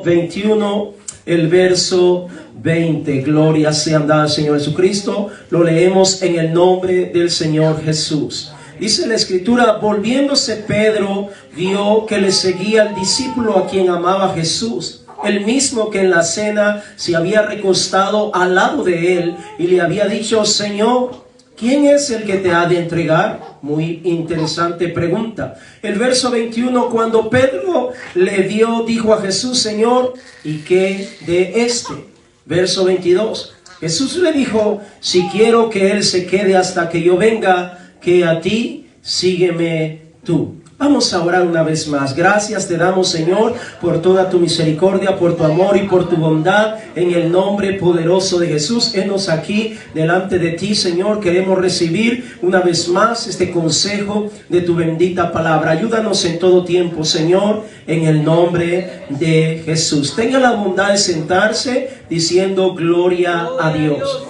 21, el verso 20. Gloria sea dada al Señor Jesucristo. Lo leemos en el nombre del Señor Jesús. Dice la Escritura: volviéndose Pedro, vio que le seguía el discípulo a quien amaba Jesús, el mismo que en la cena se había recostado al lado de él y le había dicho: Señor, ¿quién es el que te ha de entregar? Muy interesante pregunta. El verso 21, cuando Pedro le vio, dijo a Jesús: Señor, ¿y qué de este? Verso 22, Jesús le dijo: si quiero que él se quede hasta que yo venga, que a ti, sígueme tú. Vamos a orar una vez más. Gracias te damos, Señor, por toda tu misericordia, por tu amor y por tu bondad. En el nombre poderoso de Jesús, henos aquí delante de ti, Señor. Queremos recibir una vez más este consejo de tu bendita palabra. Ayúdanos en todo tiempo, Señor, en el nombre de Jesús. Tenga la bondad de sentarse diciendo gloria a Dios.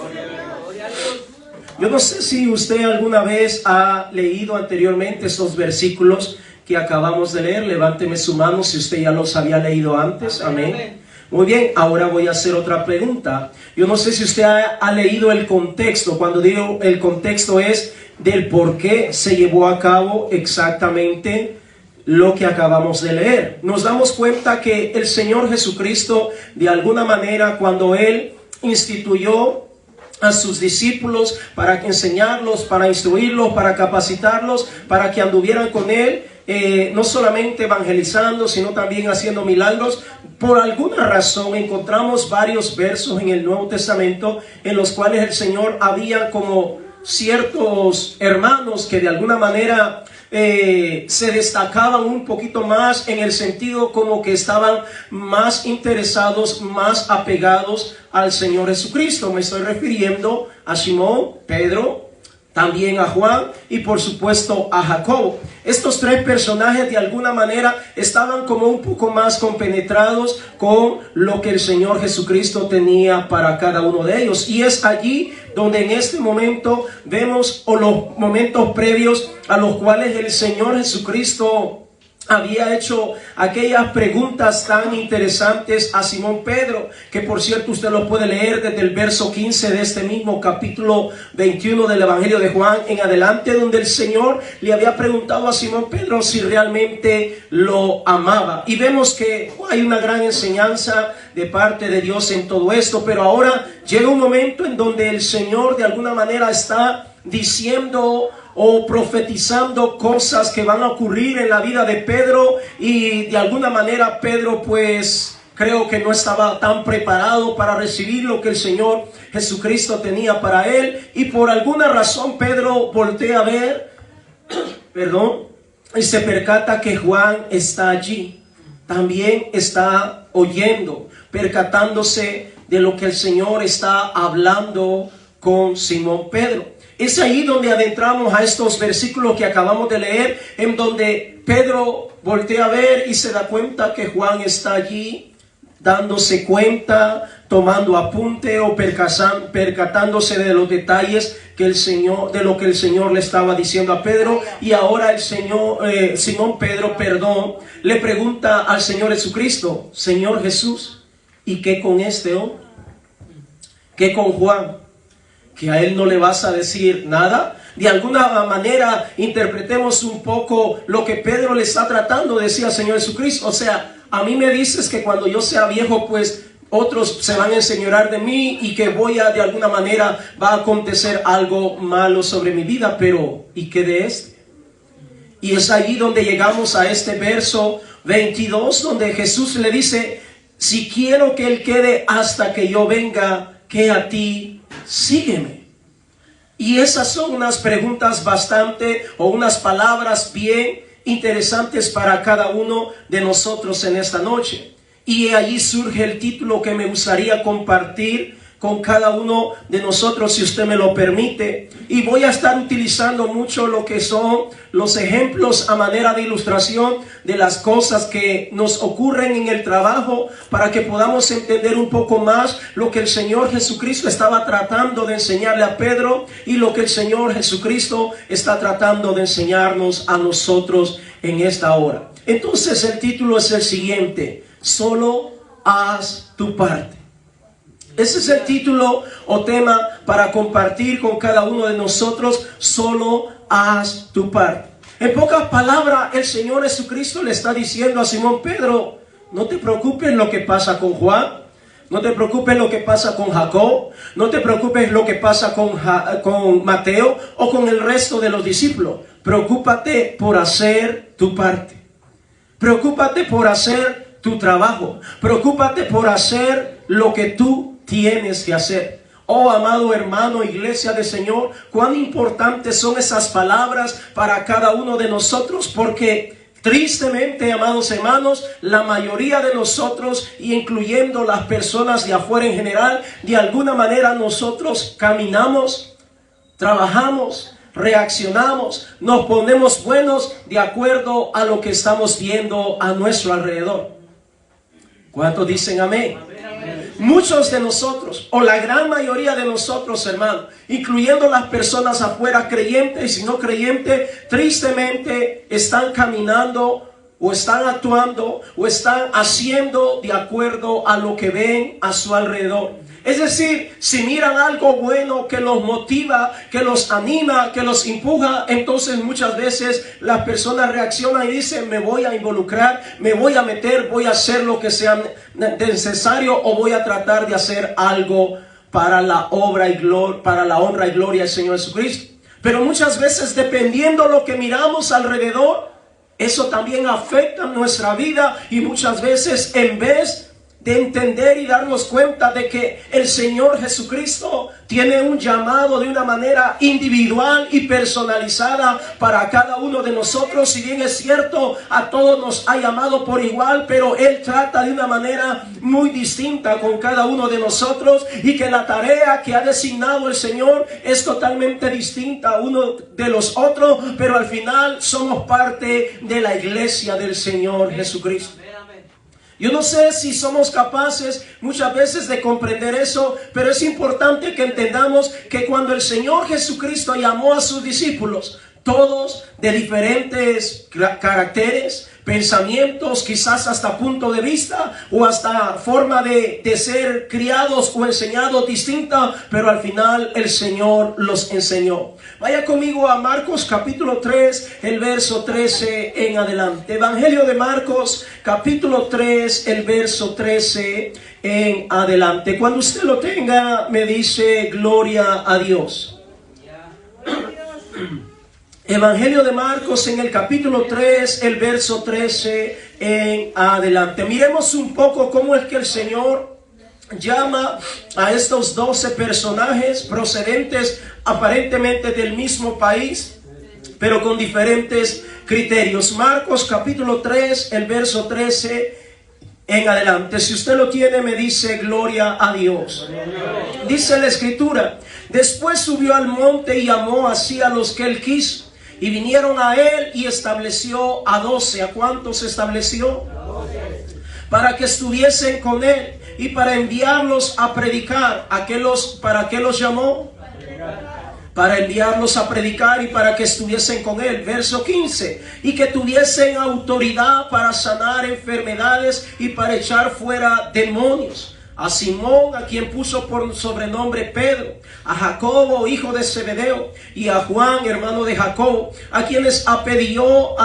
Yo no sé si usted alguna vez ha leído anteriormente estos versículos que acabamos de leer. Levánteme su mano si usted ya los había leído antes. Amén. Muy bien, ahora voy a hacer otra pregunta. Yo no sé si usted ha leído el contexto. Cuando digo el contexto es del por qué se llevó a cabo exactamente lo que acabamos de leer. Nos damos cuenta que el Señor Jesucristo, de alguna manera, cuando Él instituyó a sus discípulos para enseñarlos, para instruirlos, para capacitarlos, para que anduvieran con Él, no solamente evangelizando, sino también haciendo milagros. Por alguna razón encontramos varios versos en el Nuevo Testamento en los cuales el Señor había como ciertos hermanos que de alguna manera se destacaban un poquito más, en el sentido como que estaban más interesados, más apegados al Señor Jesucristo. Me estoy refiriendo a Simón, Pedro, también a Juan y por supuesto a Jacobo. Estos tres personajes de alguna manera estaban como un poco más compenetrados con lo que el Señor Jesucristo tenía para cada uno de ellos. Y es allí donde en este momento vemos, o los momentos previos a los cuales el Señor Jesucristo había hecho aquellas preguntas tan interesantes a Simón Pedro, que por cierto usted lo puede leer desde el verso 15 de este mismo capítulo 21 del Evangelio de Juan en adelante, donde el Señor le había preguntado a Simón Pedro si realmente lo amaba. Y vemos que hay una gran enseñanza de parte de Dios en todo esto, pero ahora llega un momento en donde el Señor de alguna manera está diciendo o profetizando cosas que van a ocurrir en la vida de Pedro, y de alguna manera Pedro pues creo que no estaba tan preparado para recibir lo que el Señor Jesucristo tenía para él, y por alguna razón Pedro voltea a ver y se percata que Juan está allí, también está oyendo, percatándose de lo que el Señor está hablando con Simón Pedro. Es ahí donde adentramos a estos versículos que acabamos de leer, en donde Pedro voltea a ver y se da cuenta que Juan está allí, dándose cuenta, tomando apunte o percatándose de los detalles que el Señor, de lo que el Señor le estaba diciendo a Pedro. Y ahora el Señor, Simón Pedro, le pregunta al Señor Jesucristo: Señor Jesús, ¿y qué con este hombre? ¿Qué con Juan? ¿Que a él no le vas a decir nada? De alguna manera interpretemos un poco lo que Pedro le está tratando de decir al Señor Jesucristo. O sea, a mí me dices que cuando yo sea viejo, pues otros se van a enseñorear de mí, y que de alguna manera va a acontecer algo malo sobre mi vida. Pero ¿y qué de este? Y es allí donde llegamos a este verso 22, donde Jesús le dice: si quiero que él quede hasta que yo venga, que a ti, sígueme. Y esas son unas preguntas unas palabras bien interesantes para cada uno de nosotros en esta noche. Y allí surge el título que me gustaría compartir con cada uno de nosotros, si usted me lo permite. Y voy a estar utilizando mucho lo que son los ejemplos a manera de ilustración de las cosas que nos ocurren en el trabajo, para que podamos entender un poco más lo que el Señor Jesucristo estaba tratando de enseñarle a Pedro, y lo que el Señor Jesucristo está tratando de enseñarnos a nosotros en esta hora. Entonces el título es el siguiente: solo haz tu parte. Ese es el título o tema para compartir con cada uno de nosotros. Solo haz tu parte. En pocas palabras, el Señor Jesucristo le está diciendo a Simón Pedro: no te preocupes lo que pasa con Juan, no te preocupes lo que pasa con Jacob, no te preocupes lo que pasa con Mateo o con el resto de los discípulos. Preocúpate por hacer tu parte. Preocúpate por hacer tu trabajo. Preocúpate por hacer lo que tú tienes que hacer. Oh, amado hermano, iglesia del Señor, cuán importantes son esas palabras para cada uno de nosotros, porque tristemente, amados hermanos, la mayoría de nosotros, incluyendo las personas de afuera en general, de alguna manera nosotros caminamos, trabajamos, reaccionamos, nos ponemos buenos de acuerdo a lo que estamos viendo a nuestro alrededor. ¿Cuántos dicen amén? Muchos de nosotros, o la gran mayoría de nosotros, hermanos, incluyendo las personas afuera, creyentes y no creyentes, tristemente están caminando o están actuando o están haciendo de acuerdo a lo que ven a su alrededor. Es decir, si miran algo bueno que los motiva, que los anima, que los empuja, entonces muchas veces las personas reaccionan y dicen: me voy a involucrar, me voy a meter, voy a hacer lo que sea necesario, o voy a tratar de hacer algo para la obra y gloria, para la honra y gloria del Señor Jesucristo. Pero muchas veces, dependiendo lo que miramos alrededor, eso también afecta nuestra vida, y muchas veces, en vez de entender y darnos cuenta de que el Señor Jesucristo tiene un llamado de una manera individual y personalizada para cada uno de nosotros. Si bien es cierto, a todos nos ha llamado por igual, pero Él trata de una manera muy distinta con cada uno de nosotros, y que la tarea que ha designado el Señor es totalmente distinta uno de los otros, pero al final somos parte de la iglesia del Señor Jesucristo. Yo no sé si somos capaces muchas veces de comprender eso, pero es importante que entendamos que cuando el Señor Jesucristo llamó a sus discípulos, todos de diferentes caracteres, pensamientos, quizás hasta punto de vista o hasta forma de ser criados o enseñados distinta, pero al final el Señor los enseñó. Vaya conmigo a Marcos capítulo 3, el verso 13 en adelante. Evangelio de Marcos capítulo 3, el verso 13 en adelante. Cuando usted lo tenga, me dice: gloria a Dios. Evangelio de Marcos en el capítulo 3, el verso 13 en adelante. Miremos un poco cómo es que el Señor llama a estos 12 personajes procedentes aparentemente del mismo país, pero con diferentes criterios. Marcos capítulo 3, el verso 13 en adelante. Si usted lo tiene, me dice: gloria a Dios. Dice la Escritura: después subió al monte y llamó así a los que él quiso, y vinieron a él, y estableció a 12. ¿A cuántos estableció? Para que estuviesen con él y para enviarlos a predicar. ¿Para qué los llamó? Para enviarlos a predicar y para que estuviesen con él. Verso 15. Y que tuviesen autoridad para sanar enfermedades y para echar fuera demonios. A Simón, a quien puso por sobrenombre Pedro, a Jacobo, hijo de Zebedeo, y a Juan, hermano de Jacobo, a quienes apellió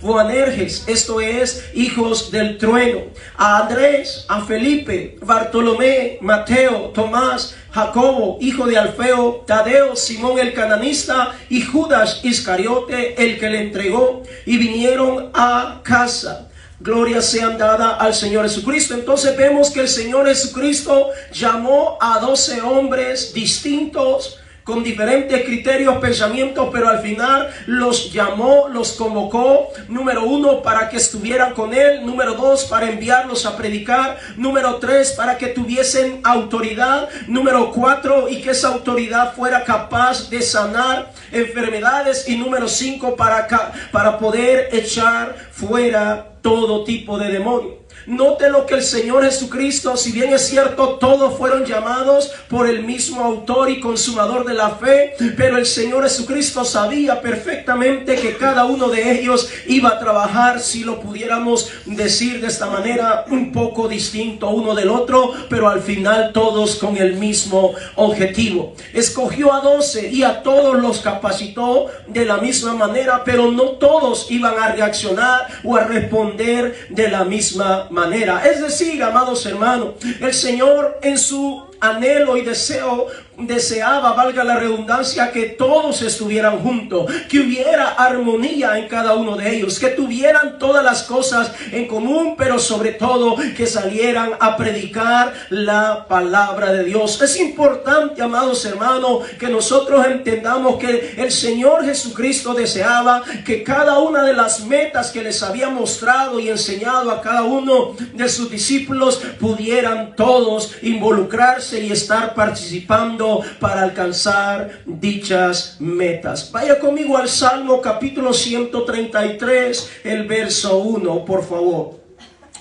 Boanerges, esto es, hijos del trueno, a Andrés, a Felipe, Bartolomé, Mateo, Tomás, Jacobo, hijo de Alfeo, Tadeo, Simón el cananista, y Judas Iscariote, el que le entregó, y vinieron a casa. Gloria sean dadas al Señor Jesucristo. Entonces vemos que el Señor Jesucristo llamó a 12 hombres distintos, con diferentes criterios, pensamientos, pero al final los llamó, los convocó. Número 1, para que estuvieran con él. Número 2, para enviarlos a predicar. Número 3, para que tuviesen autoridad. Número 4, y que esa autoridad fuera capaz de sanar enfermedades. Y número 5, para poder echar fuera todo tipo de demonio. Note lo que el Señor Jesucristo, si bien es cierto, todos fueron llamados por el mismo autor y consumador de la fe, pero el Señor Jesucristo sabía perfectamente que cada uno de ellos iba a trabajar, si lo pudiéramos decir de esta manera, un poco distinto uno del otro, pero al final todos con el mismo objetivo. Escogió a 12 y a todos los capacitó de la misma manera, pero no todos iban a reaccionar o a responder de la misma manera. Es decir, amados hermanos, el Señor en su anhelo y deseaba, valga la redundancia, que todos estuvieran juntos, que hubiera armonía en cada uno de ellos, que tuvieran todas las cosas en común, pero sobre todo que salieran a predicar la palabra de Dios. Es importante, amados hermanos, que nosotros entendamos que el Señor Jesucristo deseaba que cada una de las metas que les había mostrado y enseñado a cada uno de sus discípulos, pudieran todos involucrarse y estar participando para alcanzar dichas metas. Vaya conmigo al Salmo capítulo 133, el verso 1, por favor.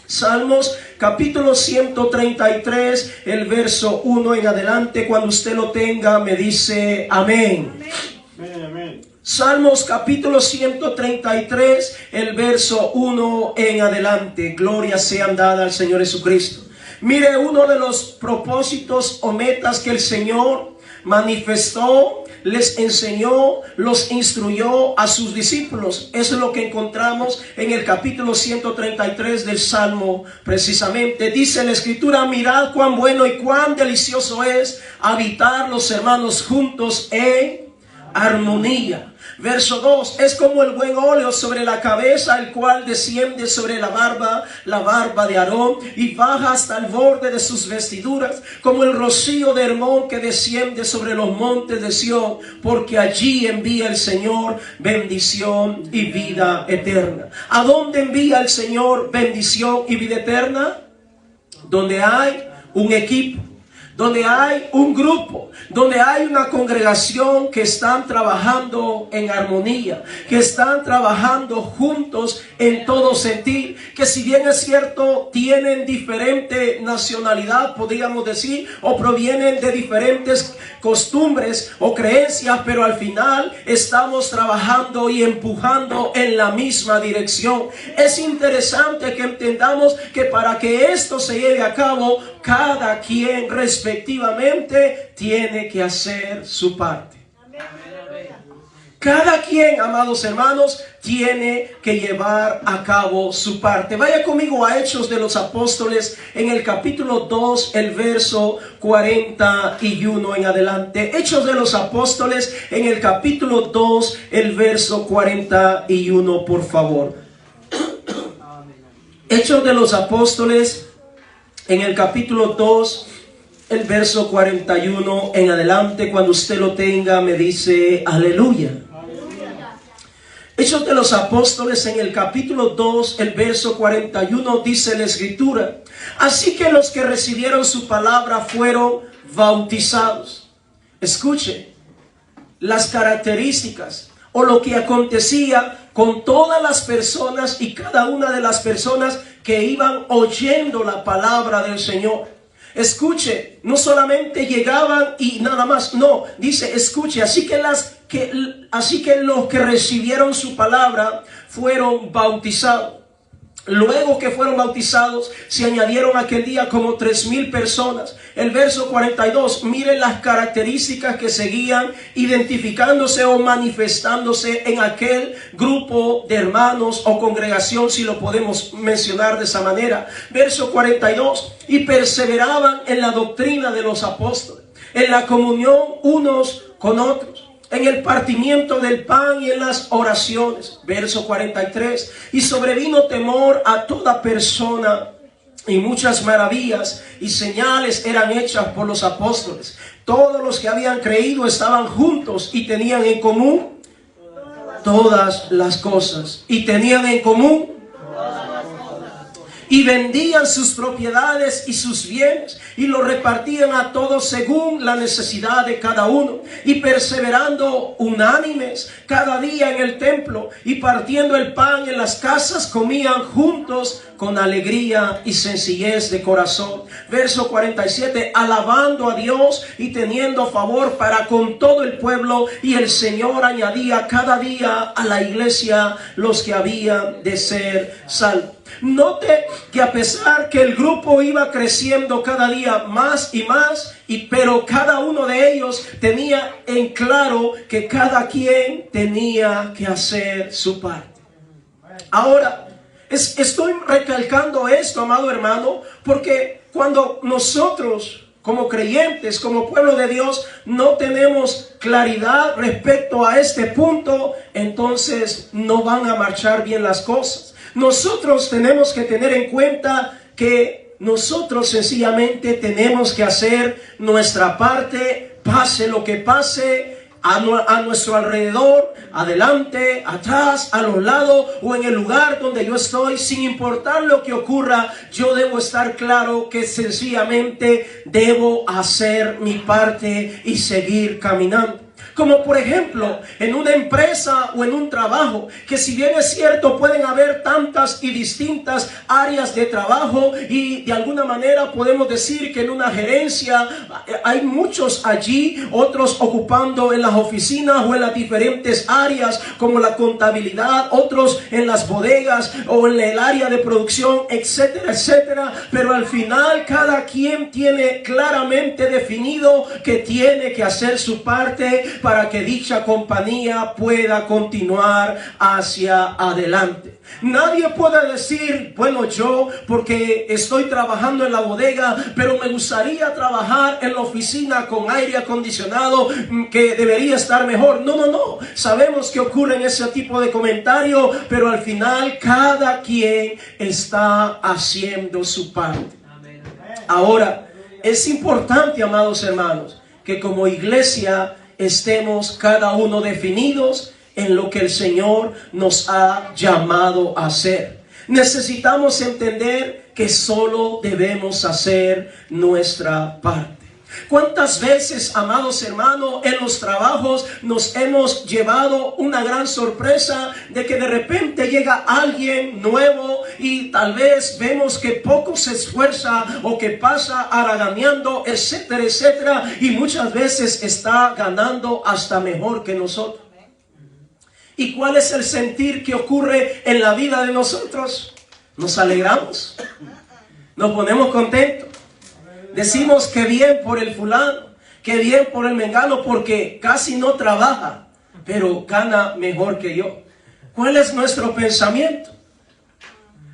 Salmos capítulo 133, el verso 1 en adelante. Cuando usted lo tenga, me dice amén. Amén, amén. Salmos capítulo 133, el verso 1 en adelante. Gloria sean dadas al Señor Jesucristo. Mire, uno de los propósitos o metas que el Señor manifestó, les enseñó, los instruyó a sus discípulos. Eso es lo que encontramos en el capítulo 133 del Salmo. Precisamente dice la Escritura: mirad cuán bueno y cuán delicioso es habitar los hermanos juntos en armonía. Verso 2: es como el buen óleo sobre la cabeza, el cual desciende sobre la barba de Aarón, y baja hasta el borde de sus vestiduras, como el rocío de Hermón que desciende sobre los montes de Sión, porque allí envía el Señor bendición y vida eterna. ¿A dónde envía el Señor bendición y vida eterna? Donde hay un equipo, donde hay un grupo, donde hay una congregación que están trabajando en armonía, que están trabajando juntos en todo sentido, que si bien es cierto tienen diferente nacionalidad, podríamos decir, o provienen de diferentes costumbres o creencias, pero al final estamos trabajando y empujando en la misma dirección. Es interesante que entendamos que para que esto se lleve a cabo, cada quien respectivamente tiene que hacer su parte. Cada quien, amados hermanos, tiene que llevar a cabo su parte. Vaya conmigo a Hechos de los Apóstoles en el capítulo 2, el verso 41 en adelante. Hechos de los Apóstoles en el capítulo 2, el verso 41, por favor. Hechos de los Apóstoles en el capítulo 2, el verso 41 en adelante. Cuando usted lo tenga, me dice aleluya. Hechos de los Apóstoles en el capítulo 2, el verso 41, dice la Escritura: así que los que recibieron su palabra fueron bautizados. Escuche las características o lo que acontecía con todas las personas y cada una de las personas que iban oyendo la palabra del Señor. Escuche, no solamente llegaban y nada más, no, dice, escuche, así que los que recibieron su palabra fueron bautizados. Luego que fueron bautizados, se añadieron aquel día como 3,000 personas. El verso 42, miren las características que seguían identificándose o manifestándose en aquel grupo de hermanos o congregación, si lo podemos mencionar de esa manera. Verso 42, y perseveraban en la doctrina de los apóstoles, en la comunión unos con otros, en el partimiento del pan y en las oraciones. Verso 43, y sobrevino temor a toda persona, y muchas maravillas y señales eran hechas por los apóstoles. Todos los que habían creído estaban juntos y tenían en común todas las cosas. Y tenían en común y vendían sus propiedades y sus bienes y los repartían a todos según la necesidad de cada uno, y perseverando unánimes cada día en el templo y partiendo el pan en las casas, comían juntos con alegría y sencillez de corazón. Verso 47, alabando a Dios y teniendo favor para con todo el pueblo, y el Señor añadía cada día a la iglesia los que habían de ser salvos. Note que a pesar que el grupo iba creciendo cada día más y más, pero cada uno de ellos tenía en claro que cada quien tenía que hacer su parte. Ahora, estoy recalcando esto, amado hermano, porque cuando nosotros, como creyentes, como pueblo de Dios, no tenemos claridad respecto a este punto, entonces no van a marchar bien las cosas. Nosotros tenemos que tener en cuenta que nosotros sencillamente tenemos que hacer nuestra parte, pase lo que pase, a nuestro alrededor, adelante, atrás, a los lados o en el lugar donde yo estoy, sin importar lo que ocurra, yo debo estar claro que sencillamente debo hacer mi parte y seguir caminando. Como por ejemplo, en una empresa o en un trabajo, que si bien es cierto, pueden haber tantas y distintas áreas de trabajo, y de alguna manera podemos decir que en una gerencia hay muchos allí, otros ocupando en las oficinas o en las diferentes áreas como la contabilidad, otros en las bodegas o en el área de producción, etcétera, etcétera. Pero al final cada quien tiene claramente definido que tiene que hacer su parte para que dicha compañía pueda continuar hacia adelante. Nadie puede decir, bueno, yo porque estoy trabajando en la bodega, pero me gustaría trabajar en la oficina con aire acondicionado, que debería estar mejor. No, no, no. Sabemos que ocurren ese tipo de comentarios, pero al final cada quien está haciendo su parte. Ahora, es importante, amados hermanos, que como iglesia estemos cada uno definidos en lo que el Señor nos ha llamado a hacer. Necesitamos entender que solo debemos hacer nuestra parte. ¿Cuántas veces, amados hermanos, en los trabajos nos hemos llevado una gran sorpresa de que de repente llega alguien nuevo y tal vez vemos que poco se esfuerza o que pasa haraganeando, etcétera, etcétera, y muchas veces está ganando hasta mejor que nosotros? ¿Y cuál es el sentir que ocurre en la vida de nosotros? Nos alegramos, nos ponemos contentos. Decimos que bien por el fulano, que bien por el mengano, porque casi no trabaja, pero gana mejor que yo. ¿Cuál es nuestro pensamiento?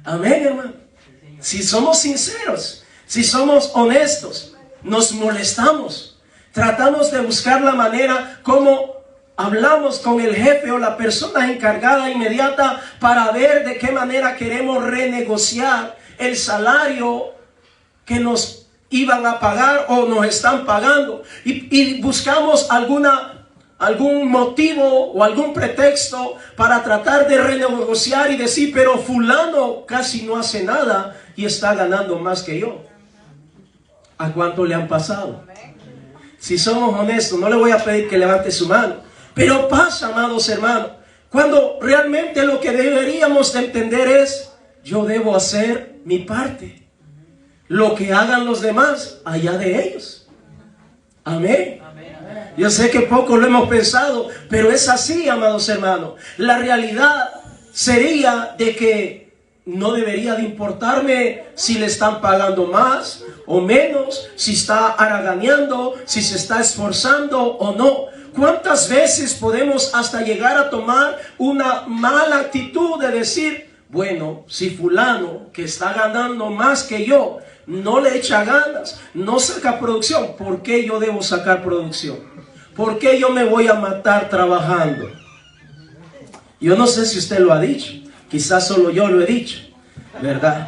Amén, hermano. Si somos sinceros, si somos honestos, nos molestamos. Tratamos de buscar la manera como hablamos con el jefe o la persona encargada inmediata para ver de qué manera queremos renegociar el salario que nos iban a pagar o nos están pagando, y buscamos algún motivo o algún pretexto para tratar de renegociar y decir, pero fulano casi no hace nada y está ganando más que yo. ¿A cuánto le han pasado? Si somos honestos, no le voy a pedir que levante su mano, pero pasa, amados hermanos, cuando realmente lo que deberíamos de entender es, yo debo hacer mi parte. Lo que hagan los demás, allá de ellos. Amén. Yo sé que poco lo hemos pensado, pero es así, amados hermanos. La realidad sería de que no debería de importarme si le están pagando más o menos, si está haraganeando, si se está esforzando o no. ¿Cuántas veces podemos hasta llegar a tomar una mala actitud de decir, bueno, si fulano que está ganando más que yo no le echa ganas, no saca producción, ¿por qué yo debo sacar producción? ¿Por qué yo me voy a matar trabajando? Yo no sé si usted lo ha dicho, quizás solo yo lo he dicho, ¿verdad?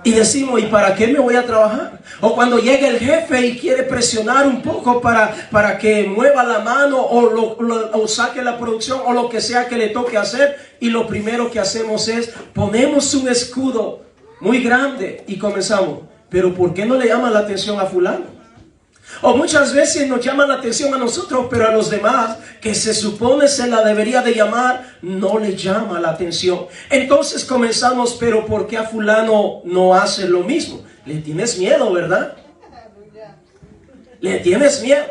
Y decimos, ¿y para qué me voy a trabajar? O cuando llega el jefe y quiere presionar un poco para que mueva la mano o saque la producción o lo que sea que le toque hacer, y lo primero que hacemos es ponemos un escudo muy grande y comenzamos, pero ¿por qué no le llama la atención a fulano? O muchas veces nos llaman la atención a nosotros, pero a los demás, que se supone se la debería de llamar, no le llama la atención. Entonces comenzamos, pero ¿por qué a fulano no hace lo mismo? Le tienes miedo, ¿verdad? Le tienes miedo.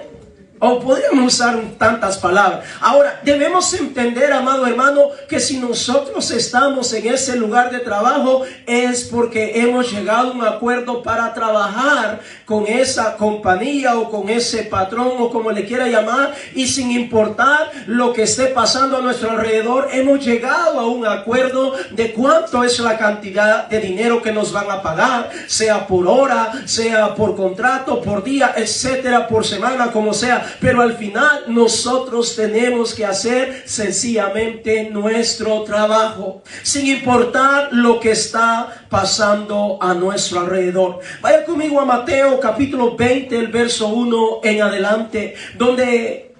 O podríamos usar tantas palabras. Ahora, debemos entender, amado hermano, que si nosotros estamos en ese lugar de trabajo es porque hemos llegado a un acuerdo para trabajar con esa compañía o con ese patrón o como le quiera llamar, y sin importar lo que esté pasando a nuestro alrededor, hemos llegado a un acuerdo de cuánto es la cantidad de dinero que nos van a pagar, sea por hora, sea por contrato, por día, etcétera, por semana, como sea. Pero al final nosotros tenemos que hacer sencillamente nuestro trabajo, sin importar lo que está pasando a nuestro alrededor. Vaya conmigo a Mateo capítulo 20, el verso 1 en adelante, donde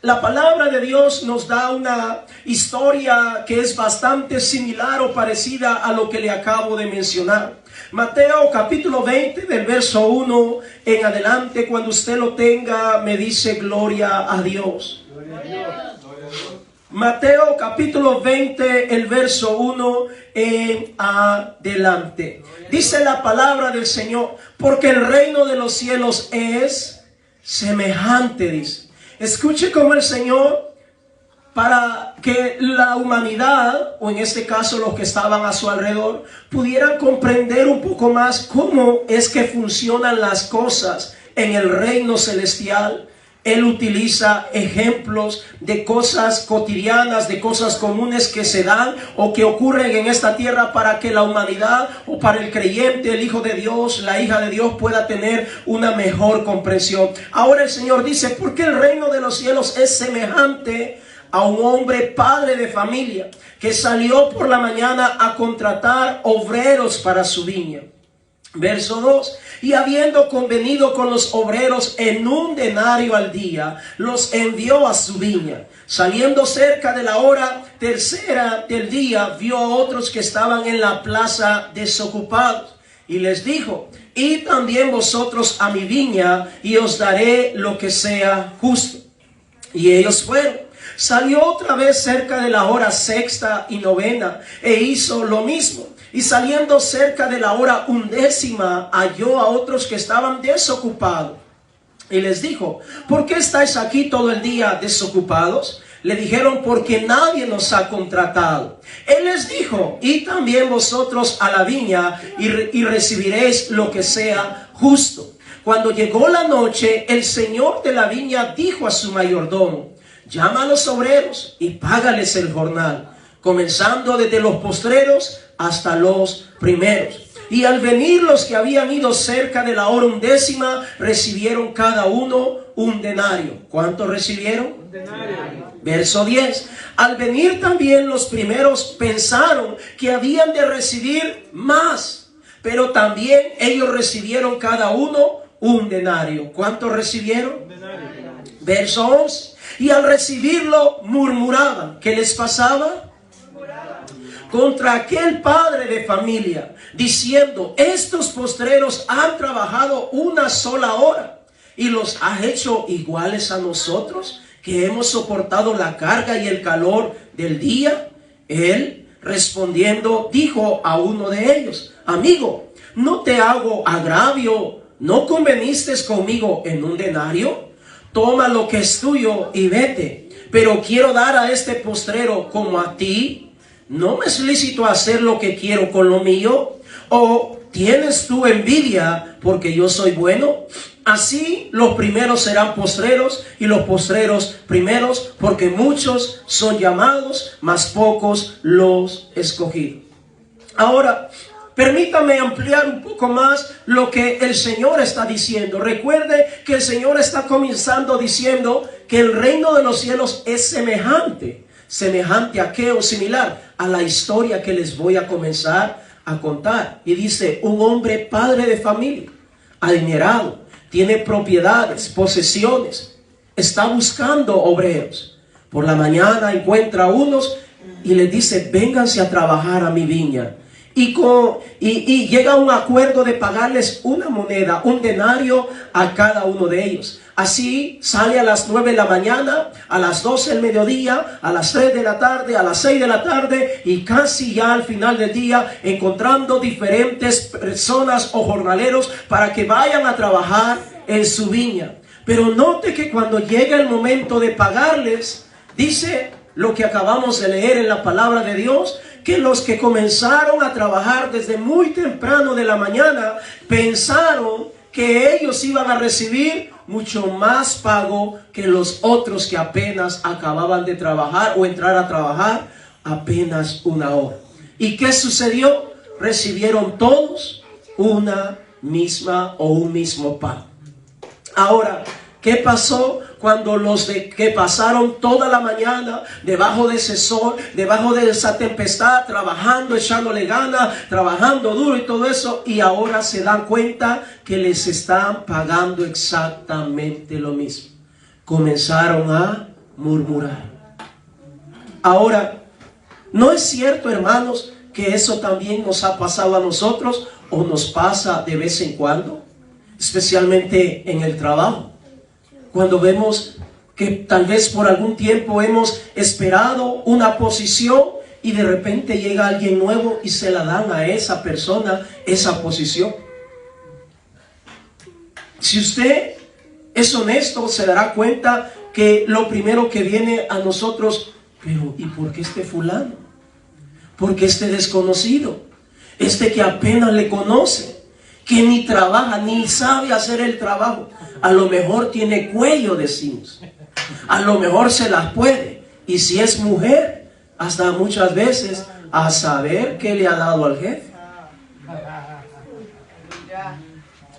la palabra de Dios nos da una historia que es bastante similar o parecida a lo que le acabo de mencionar. Mateo capítulo 20 del verso 1 en adelante, cuando usted lo tenga, me dice gloria a Dios. Gloria a Dios. Mateo capítulo 20, el verso 1 en adelante. Dice la palabra del Señor, porque el reino de los cielos es semejante, dice. Escuche cómo el Señor, para que la humanidad, o en este caso los que estaban a su alrededor, pudieran comprender un poco más cómo es que funcionan las cosas en el reino celestial. Él utiliza ejemplos de cosas cotidianas, de cosas comunes que se dan o que ocurren en esta tierra para que la humanidad o para el creyente, el hijo de Dios, la hija de Dios pueda tener una mejor comprensión. Ahora el Señor dice, porque el reino de los cielos es semejante a un hombre padre de familia que salió por la mañana a contratar obreros para su viña. Verso 2, y habiendo convenido con los obreros en un denario al día, los envió a su viña. Saliendo cerca de la hora tercera del día, vio a otros que estaban en la plaza desocupados, y les dijo, id también vosotros a mi viña, y os daré lo que sea justo. Y ellos fueron. Salió otra vez cerca de la hora sexta y novena, e hizo lo mismo. Y saliendo cerca de la hora undécima, halló a otros que estaban desocupados. Y les dijo, ¿por qué estáis aquí todo el día desocupados? Le dijeron, porque nadie nos ha contratado. Él les dijo, y también vosotros a la viña, y recibiréis lo que sea justo. Cuando llegó la noche, el señor de la viña dijo a su mayordomo, llama a los obreros y págales el jornal, comenzando desde los postreros hasta los primeros. Y al venir los que habían ido cerca de la hora undécima, recibieron cada uno un denario. ¿Cuánto recibieron? Un denario. Verso 10. Al venir también los primeros pensaron que habían de recibir más, pero también ellos recibieron cada uno un denario. ¿Cuánto recibieron? Un denario. Verso 11. Y al recibirlo murmuraban. ¿Qué les pasaba? Contra aquel padre de familia, diciendo, estos postreros han trabajado una sola hora y los has hecho iguales a nosotros, que hemos soportado la carga y el calor del día. Él, respondiendo, dijo a uno de ellos, amigo, no te hago agravio, ¿no conveniste conmigo en un denario? Toma lo que es tuyo y vete, pero quiero dar a este postrero como a ti. ¿No me es lícito hacer lo que quiero con lo mío? ¿O tienes tú envidia porque yo soy bueno? Así los primeros serán postreros y los postreros primeros, porque muchos son llamados, mas pocos los escogidos. Ahora, permítame ampliar un poco más lo que el Señor está diciendo. Recuerde que el Señor está comenzando diciendo que el reino de los cielos es semejante. ¿Semejante a qué o similar? A la historia que les voy a comenzar a contar. Y dice, un hombre padre de familia, adinerado, tiene propiedades, posesiones, está buscando obreros. Por la mañana encuentra a unos y les dice, vénganse a trabajar a mi viña. y llega a un acuerdo de pagarles una moneda, un denario a cada uno de ellos. Así sale a las 9 de la mañana, a las 12 del mediodía, a las 3 de la tarde, a las 6 de la tarde y casi ya al final del día encontrando diferentes personas o jornaleros para que vayan a trabajar en su viña. Pero note que cuando llega el momento de pagarles, dice lo que acabamos de leer en la palabra de Dios, que los que comenzaron a trabajar desde muy temprano de la mañana pensaron que ellos iban a recibir mucho más pago que los otros que apenas acababan de trabajar o entrar a trabajar apenas una hora. ¿Y qué sucedió? Recibieron todos una misma o un mismo pago. Ahora, ¿qué pasó cuando los que pasaron toda la mañana debajo de ese sol, debajo de esa tempestad, trabajando, echándole ganas, trabajando duro y todo eso, y ahora se dan cuenta que les están pagando exactamente lo mismo? Comenzaron a murmurar. Ahora, ¿no es cierto, hermanos, que eso también nos ha pasado a nosotros o nos pasa de vez en cuando? Especialmente en el trabajo. Cuando vemos que tal vez por algún tiempo hemos esperado una posición y de repente llega alguien nuevo y se la dan a esa persona esa posición. Si usted es honesto, se dará cuenta que lo primero que viene a nosotros, pero ¿y por qué este fulano? ¿Por qué este desconocido? Este que apenas le conoce, que ni trabaja, ni sabe hacer el trabajo. A lo mejor tiene cuello, decimos. A lo mejor se las puede. Y si es mujer, hasta muchas veces a saber qué le ha dado al jefe.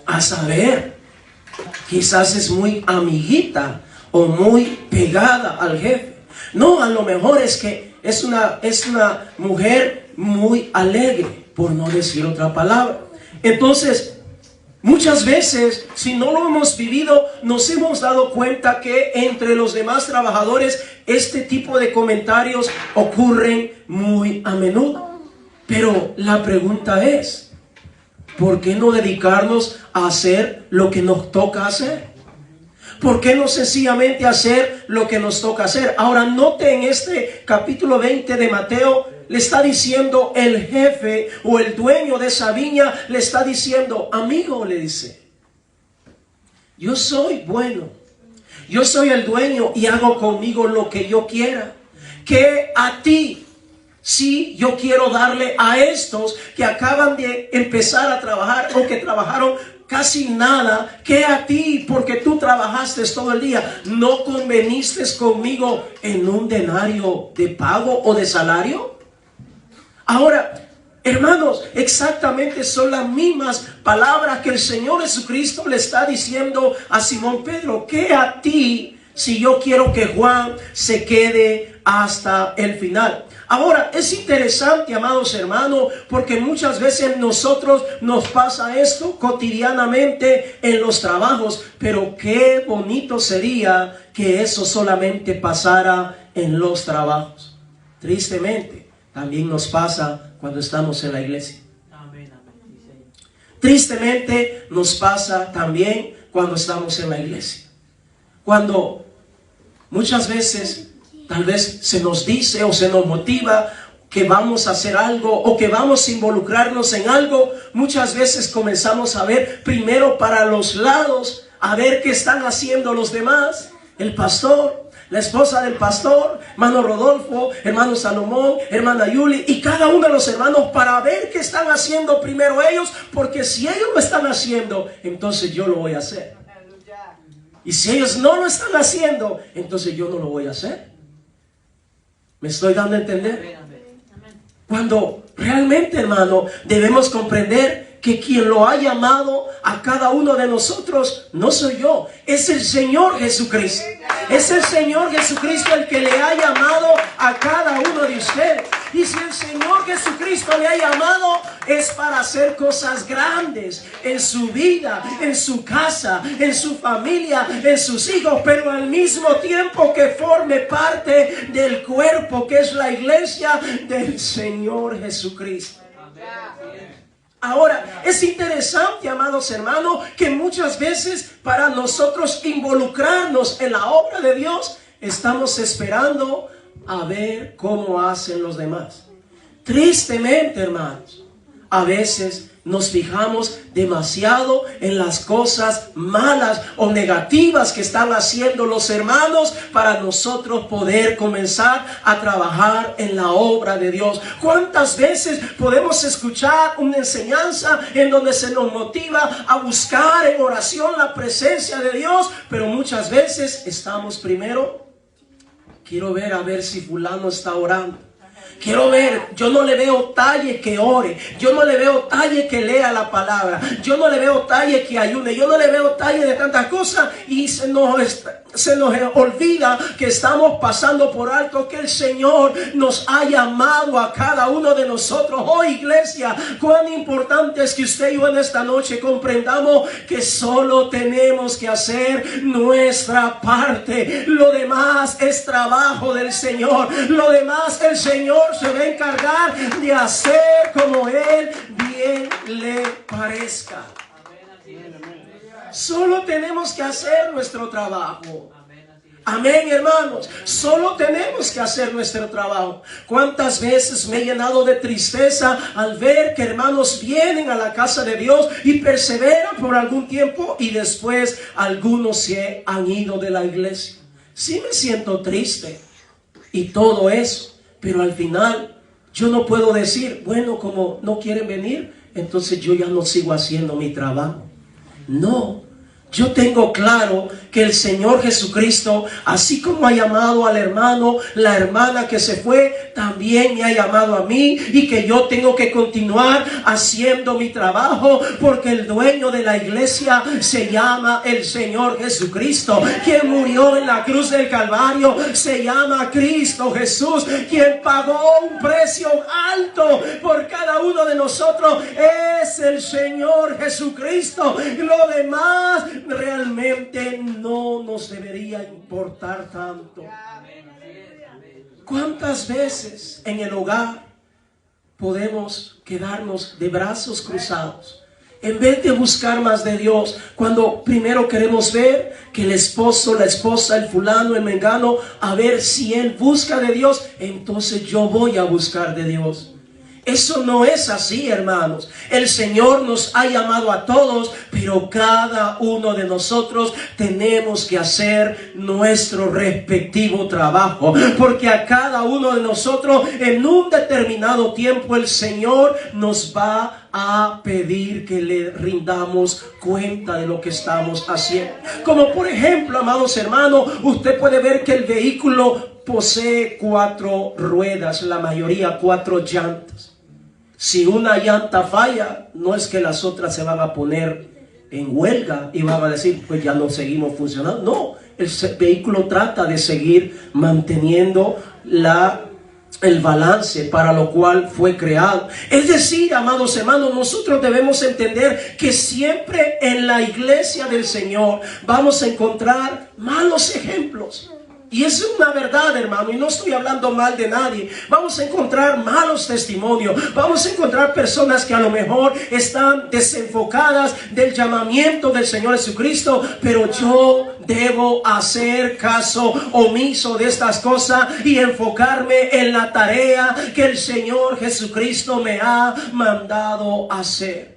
A saber, quizás es muy amiguita o muy pegada al jefe. No, a lo mejor es que es una mujer muy alegre, por no decir otra palabra. Entonces, muchas veces, si no lo hemos vivido, nos hemos dado cuenta que entre los demás trabajadores este tipo de comentarios ocurren muy a menudo. Pero la pregunta es, ¿por qué no dedicarnos a hacer lo que nos toca hacer? ¿Por qué no sencillamente hacer lo que nos toca hacer? Ahora note en este capítulo 20 de Mateo, le está diciendo el jefe o el dueño de esa viña, le está diciendo, amigo, le dice, yo soy bueno, yo soy el dueño y hago conmigo lo que yo quiera. Que a ti, sí, yo quiero darle a estos que acaban de empezar a trabajar o que trabajaron casi nada, que a ti, porque tú trabajaste todo el día, ¿no conveniste conmigo en un denario de pago o de salario? Ahora, hermanos, exactamente son las mismas palabras que el Señor Jesucristo le está diciendo a Simón Pedro, que a ti, si yo quiero que Juan se quede hasta el final. Ahora, es interesante, amados hermanos, porque muchas veces nosotros nos pasa esto cotidianamente en los trabajos, pero qué bonito sería que eso solamente pasara en los trabajos. Tristemente, también nos pasa cuando estamos en la iglesia. Tristemente nos pasa también cuando estamos en la iglesia. Cuando muchas veces tal vez se nos dice o se nos motiva que vamos a hacer algo o que vamos a involucrarnos en algo, muchas veces comenzamos a ver primero para los lados, a ver qué están haciendo los demás, el pastor, la esposa del pastor, hermano Rodolfo, hermano Salomón, hermana Yuli y cada uno de los hermanos para ver qué están haciendo primero ellos, porque si ellos lo están haciendo, entonces yo lo voy a hacer. Y si ellos no lo están haciendo, entonces yo no lo voy a hacer. ¿Me estoy dando a entender? Cuando realmente, hermano, debemos comprender que quien lo ha llamado a cada uno de nosotros no soy yo, es el Señor Jesucristo. Es el Señor Jesucristo el que le ha llamado a cada uno de ustedes. Y si el Señor Jesucristo le ha llamado, es para hacer cosas grandes en su vida, en su casa, en su familia, en sus hijos, pero al mismo tiempo que forme parte del cuerpo que es la iglesia del Señor Jesucristo. Ahora, es interesante, amados hermanos, que muchas veces para nosotros involucrarnos en la obra de Dios, estamos esperando a ver cómo hacen los demás. Tristemente, hermanos, a veces nos fijamos demasiado en las cosas malas o negativas que están haciendo los hermanos para nosotros poder comenzar a trabajar en la obra de Dios. ¿Cuántas veces podemos escuchar una enseñanza en donde se nos motiva a buscar en oración la presencia de Dios? Pero muchas veces estamos primero, quiero ver a ver si fulano está orando. Quiero ver, yo no le veo talle que ore, yo no le veo talle que lea la palabra, yo no le veo talle que ayune, yo no le veo talle de tantas cosas, y se nos olvida que estamos pasando por alto que el Señor nos ha llamado a cada uno de nosotros. Oh, iglesia, cuán importante es que usted y yo en esta noche comprendamos que solo tenemos que hacer nuestra parte. Lo demás es trabajo del Señor. Lo demás el Señor se va a encargar de hacer como Él bien le parezca. Solo tenemos que hacer nuestro trabajo. Amén, hermanos. Solo tenemos que hacer nuestro trabajo. ¿Cuántas veces me he llenado de tristeza al ver que hermanos vienen a la casa de Dios y perseveran por algún tiempo y después algunos se han ido de la iglesia? Sí me siento triste y todo eso, pero al final yo no puedo decir, bueno, como no quieren venir, entonces yo ya no sigo haciendo mi trabajo. No, yo tengo claro que el Señor Jesucristo, así como ha llamado al hermano, la hermana que se fue, también me ha llamado a mí, y que yo tengo que continuar haciendo mi trabajo, porque el dueño de la iglesia se llama el Señor Jesucristo. Quien murió en la cruz del Calvario se llama Cristo Jesús, quien pagó un precio alto por cada uno de nosotros es el Señor Jesucristo. Lo demás realmente no nos debería importar tanto. ¿Cuántas veces en el hogar podemos quedarnos de brazos cruzados en vez de buscar más de Dios, cuando primero queremos ver que el esposo, la esposa, el fulano, el mengano, a ver si él busca de Dios, entonces yo voy a buscar de Dios? Eso no es así, hermanos. El Señor nos ha llamado a todos, pero cada uno de nosotros tenemos que hacer nuestro respectivo trabajo, porque a cada uno de nosotros en un determinado tiempo el Señor nos va a pedir que le rindamos cuenta de lo que estamos haciendo. Como por ejemplo, amados hermanos, usted puede ver que el vehículo posee 4 ruedas, la mayoría 4 llantas. Si una llanta falla, no es que las otras se van a poner en huelga y van a decir, pues ya no seguimos funcionando. No, el vehículo trata de seguir manteniendo el balance para lo cual fue creado. Es decir, amados hermanos, nosotros debemos entender que siempre en la iglesia del Señor vamos a encontrar malos ejemplos. Y es una verdad, hermano, y no estoy hablando mal de nadie. Vamos a encontrar malos testimonios. Vamos a encontrar personas que a lo mejor están desenfocadas del llamamiento del Señor Jesucristo. Pero yo debo hacer caso omiso de estas cosas y enfocarme en la tarea que el Señor Jesucristo me ha mandado hacer.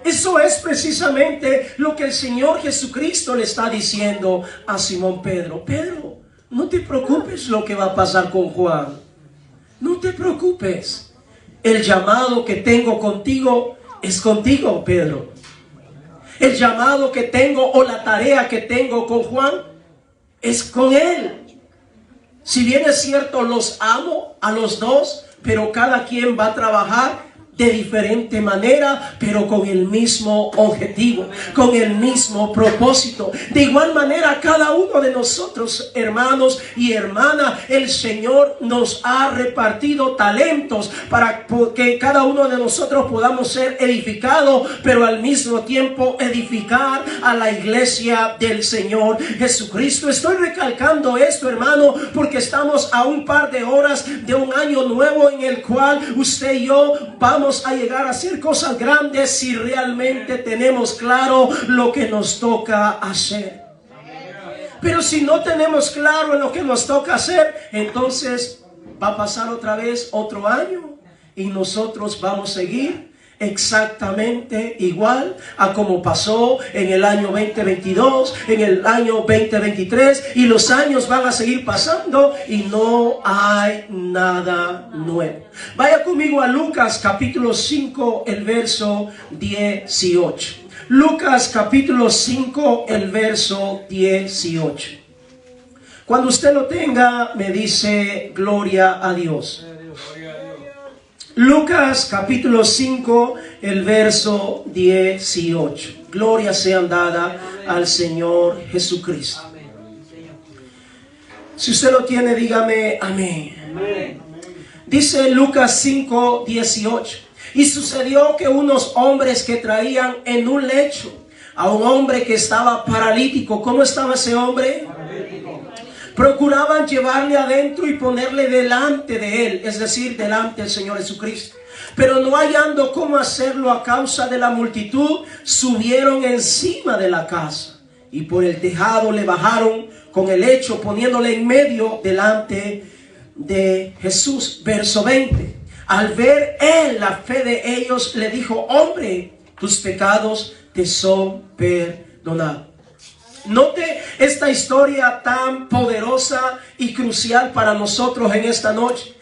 Eso es precisamente lo que el Señor Jesucristo le está diciendo a Simón Pedro. Pedro, no te preocupes lo que va a pasar con Juan. No te preocupes. El llamado que tengo contigo es contigo, Pedro. El llamado que tengo o la tarea que tengo con Juan es con él. Si bien es cierto, los amo a los dos, pero cada quien va a trabajar de diferente manera, pero con el mismo objetivo, con el mismo propósito. De igual manera, cada uno de nosotros, hermanos y hermanas, el Señor nos ha repartido talentos para que cada uno de nosotros podamos ser edificados, pero al mismo tiempo edificar a la iglesia del Señor Jesucristo. Estoy recalcando esto, hermano, porque estamos a un par de horas de un año nuevo en el cual usted y yo vamos vamos a llegar a hacer cosas grandes si realmente tenemos claro lo que nos toca hacer. Pero si no tenemos claro en lo que nos toca hacer, entonces va a pasar otra vez otro año y nosotros vamos a seguir exactamente igual a como pasó en el año 2022, en el año 2023, y los años van a seguir pasando y no hay nada nuevo. Vaya conmigo a Lucas capítulo 5, el verso 18. Lucas capítulo 5, el verso 18. Cuando usted lo tenga, me dice gloria a Dios. Lucas capítulo 5, el verso 18. Gloria sea dada al Señor Jesucristo. Si usted lo tiene, dígame amén. Dice Lucas 5, 18. Y sucedió que unos hombres que traían en un lecho a un hombre que estaba paralítico. ¿Cómo estaba ese hombre? Procuraban llevarle adentro y ponerle delante de él, es decir, delante del Señor Jesucristo. Pero no hallando cómo hacerlo a causa de la multitud, subieron encima de la casa y por el tejado le bajaron con el lecho, poniéndole en medio delante de Jesús. Verso 20. Al ver él la fe de ellos, le dijo: hombre, tus pecados te son perdonados. Note esta historia tan poderosa y crucial para nosotros en esta noche.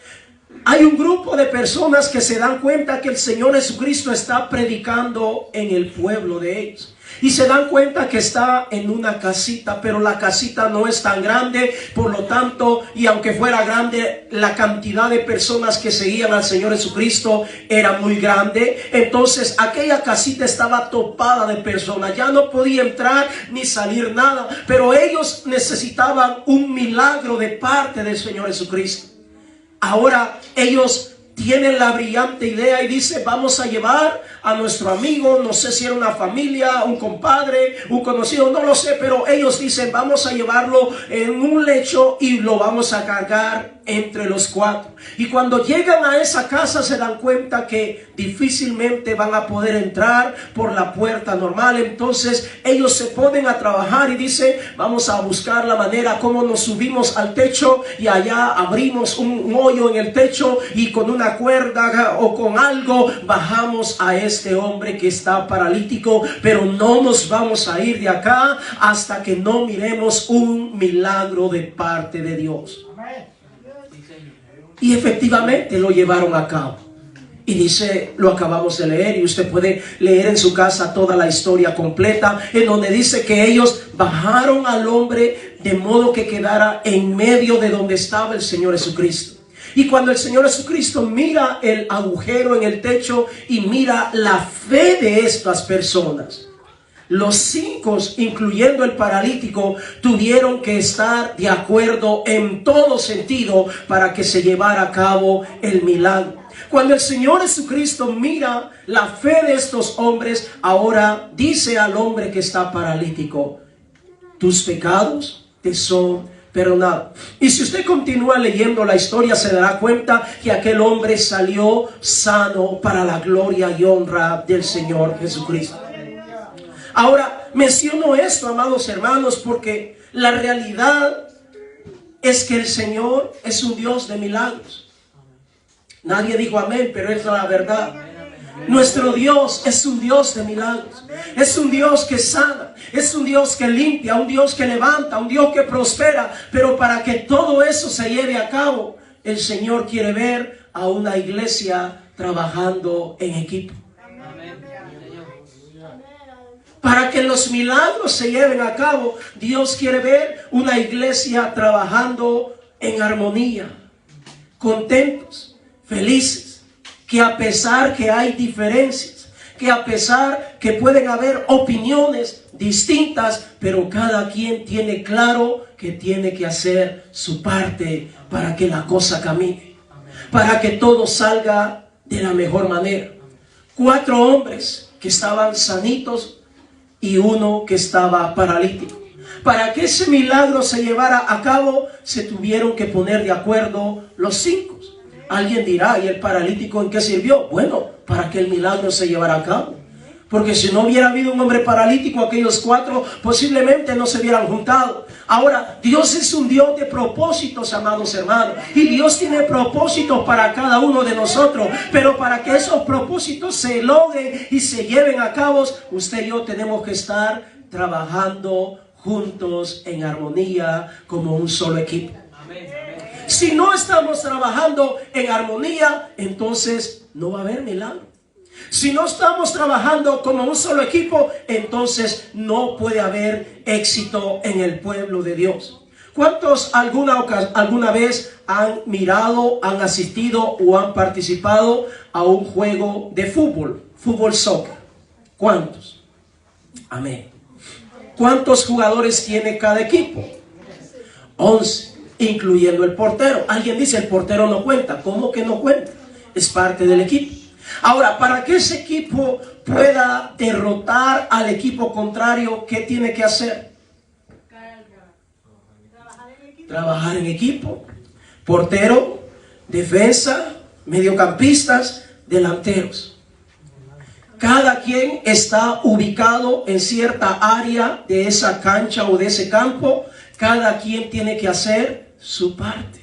Hay un grupo de personas que se dan cuenta que el Señor Jesucristo está predicando en el pueblo de ellos. Y se dan cuenta que está en una casita, pero la casita no es tan grande. Por lo tanto, y aunque fuera grande, la cantidad de personas que seguían al Señor Jesucristo era muy grande. Entonces aquella casita estaba topada de personas. Ya no podía entrar ni salir nada. Pero ellos necesitaban un milagro de parte del Señor Jesucristo. Ahora ellos tienen la brillante idea y dice: vamos a llevar a nuestro amigo, no sé si era una familia, un compadre, un conocido, no lo sé, pero ellos dicen: vamos a llevarlo en un lecho y lo vamos a cargar entre los cuatro. Y cuando llegan a esa casa se dan cuenta que difícilmente van a poder entrar por la puerta normal. Entonces ellos se ponen a trabajar y dicen: vamos a buscar la manera como nos subimos al techo y allá abrimos un hoyo en el techo y con una cuerda o con algo bajamos a este hombre que está paralítico, pero no nos vamos a ir de acá hasta que no miremos un milagro de parte de Dios. Y efectivamente lo llevaron a cabo. Y dice, lo acabamos de leer y usted puede leer en su casa toda la historia completa, en donde dice que ellos bajaron al hombre de modo que quedara en medio de donde estaba el Señor Jesucristo. Y cuando el Señor Jesucristo mira el agujero en el techo y mira la fe de estas personas, los 5, incluyendo el paralítico, tuvieron que estar de acuerdo en todo sentido para que se llevara a cabo el milagro. Cuando el Señor Jesucristo mira la fe de estos hombres, ahora dice al hombre que está paralítico: tus pecados te son perdonados. Y si usted continúa leyendo la historia, se dará cuenta que aquel hombre salió sano para la gloria y honra del Señor Jesucristo. Ahora, menciono esto, amados hermanos, porque la realidad es que el Señor es un Dios de milagros. Nadie dijo amén, pero es la verdad. Nuestro Dios es un Dios de milagros. Es un Dios que sana, es un Dios que limpia, un Dios que levanta, un Dios que prospera. Pero para que todo eso se lleve a cabo, el Señor quiere ver a una iglesia trabajando en equipo. Para que los milagros se lleven a cabo, Dios quiere ver una iglesia trabajando en armonía, contentos, felices, que a pesar que hay diferencias, que a pesar que pueden haber opiniones distintas, pero cada quien tiene claro que tiene que hacer su parte para que la cosa camine, para que todo salga de la mejor manera. 4 hombres que estaban sanitos y 1 que estaba paralítico. Para que ese milagro se llevara a cabo, se tuvieron que poner de acuerdo los 5. Alguien dirá, ¿y el paralítico en qué sirvió? Bueno, para que el milagro se llevara a cabo. Porque si no hubiera habido un hombre paralítico, aquellos 4 posiblemente no se hubieran juntado. Ahora, Dios es un Dios de propósitos, amados hermanos. Y Dios tiene propósitos para cada uno de nosotros. Pero para que esos propósitos se logren y se lleven a cabo, usted y yo tenemos que estar trabajando juntos en armonía como un solo equipo. Si no estamos trabajando en armonía, entonces no va a haber milagro. Si no estamos trabajando como un solo equipo, entonces no puede haber éxito en el pueblo de Dios. ¿Cuántos alguna vez han mirado, han asistido o han participado a un juego de fútbol? Fútbol soccer. ¿Cuántos? Amén. ¿Cuántos jugadores tiene cada equipo? 11, incluyendo el portero. Alguien dice, el portero no cuenta. ¿Cómo que no cuenta? Es parte del equipo. Ahora, para que ese equipo pueda derrotar al equipo contrario, ¿qué tiene que hacer? Trabajar en equipo. Portero, defensa, mediocampistas, delanteros. Cada quien está ubicado en cierta área de esa cancha o de ese campo. Cada quien tiene que hacer su parte.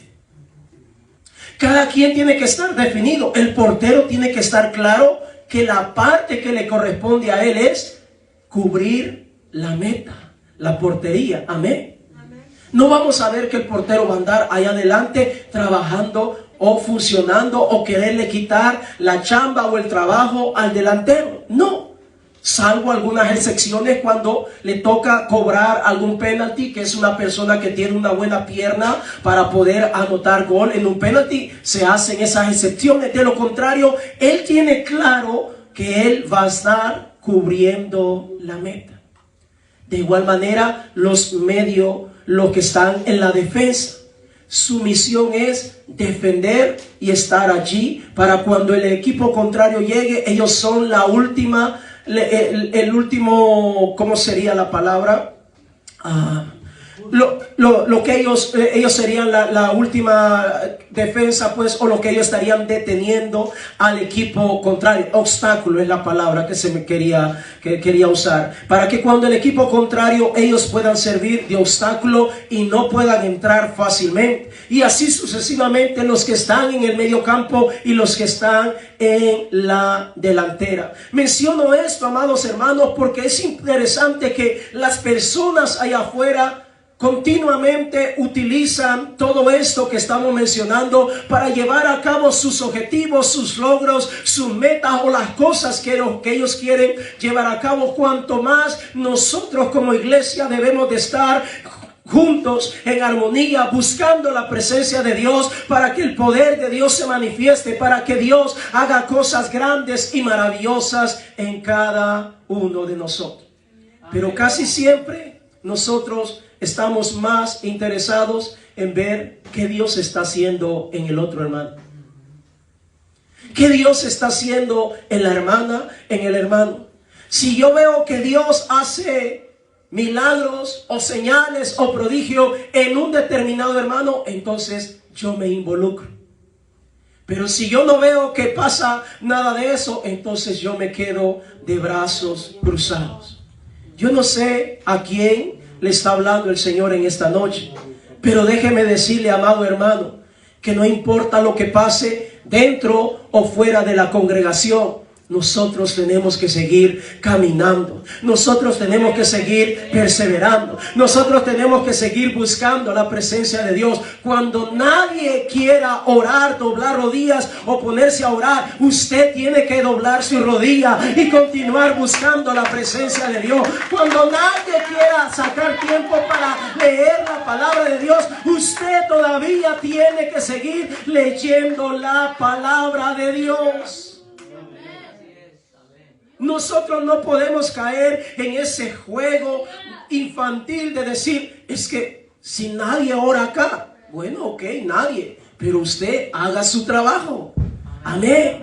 Cada quien tiene que estar definido. El portero tiene que estar claro que la parte que le corresponde a él es cubrir la meta, la portería. Amén. No vamos a ver que el portero va a andar allá adelante trabajando o funcionando o quererle quitar la chamba o el trabajo al delantero. No. Salvo algunas excepciones cuando le toca cobrar algún penalti, que es una persona que tiene una buena pierna para poder anotar gol en un penalti, se hacen esas excepciones. De lo contrario, él tiene claro que él va a estar cubriendo la meta. De igual manera, los que están en la defensa, su misión es defender y estar allí para cuando el equipo contrario llegue. Ellos son la última, el último, ¿cómo sería la palabra? Lo que ellos serían la última defensa, pues, o lo que ellos estarían deteniendo al equipo contrario. Obstáculo es la palabra que quería usar, para que cuando el equipo contrario ellos puedan servir de obstáculo y no puedan entrar fácilmente, y así sucesivamente los que están en el medio campo y los que están en la delantera. Menciono esto, amados hermanos, porque es interesante que las personas allá afuera continuamente utilizan todo esto que estamos mencionando para llevar a cabo sus objetivos, sus logros, sus metas o las cosas que ellos quieren llevar a cabo. Cuanto más nosotros como iglesia debemos de estar juntos en armonía, buscando la presencia de Dios para que el poder de Dios se manifieste, para que Dios haga cosas grandes y maravillosas en cada uno de nosotros. Pero casi siempre nosotros estamos más interesados en ver qué Dios está haciendo en el otro hermano. ¿Qué Dios está haciendo en la hermana, en el hermano? Si yo veo que Dios hace milagros o señales o prodigios en un determinado hermano, entonces yo me involucro. Pero si yo no veo que pasa nada de eso, entonces yo me quedo de brazos cruzados. Yo no sé a quién le está hablando el Señor en esta noche, pero déjeme decirle, amado hermano, que no importa lo que pase dentro o fuera de la congregación, nosotros tenemos que seguir caminando. Nosotros tenemos que seguir perseverando. Nosotros tenemos que seguir buscando la presencia de Dios. Cuando nadie quiera orar, doblar rodillas o ponerse a orar, usted tiene que doblar su rodilla y continuar buscando la presencia de Dios. Cuando nadie quiera sacar tiempo para leer la palabra de Dios, usted todavía tiene que seguir leyendo la palabra de Dios. Nosotros no podemos caer en ese juego infantil de decir, es que si nadie ora acá, bueno, ok, nadie, pero usted haga su trabajo. Amén.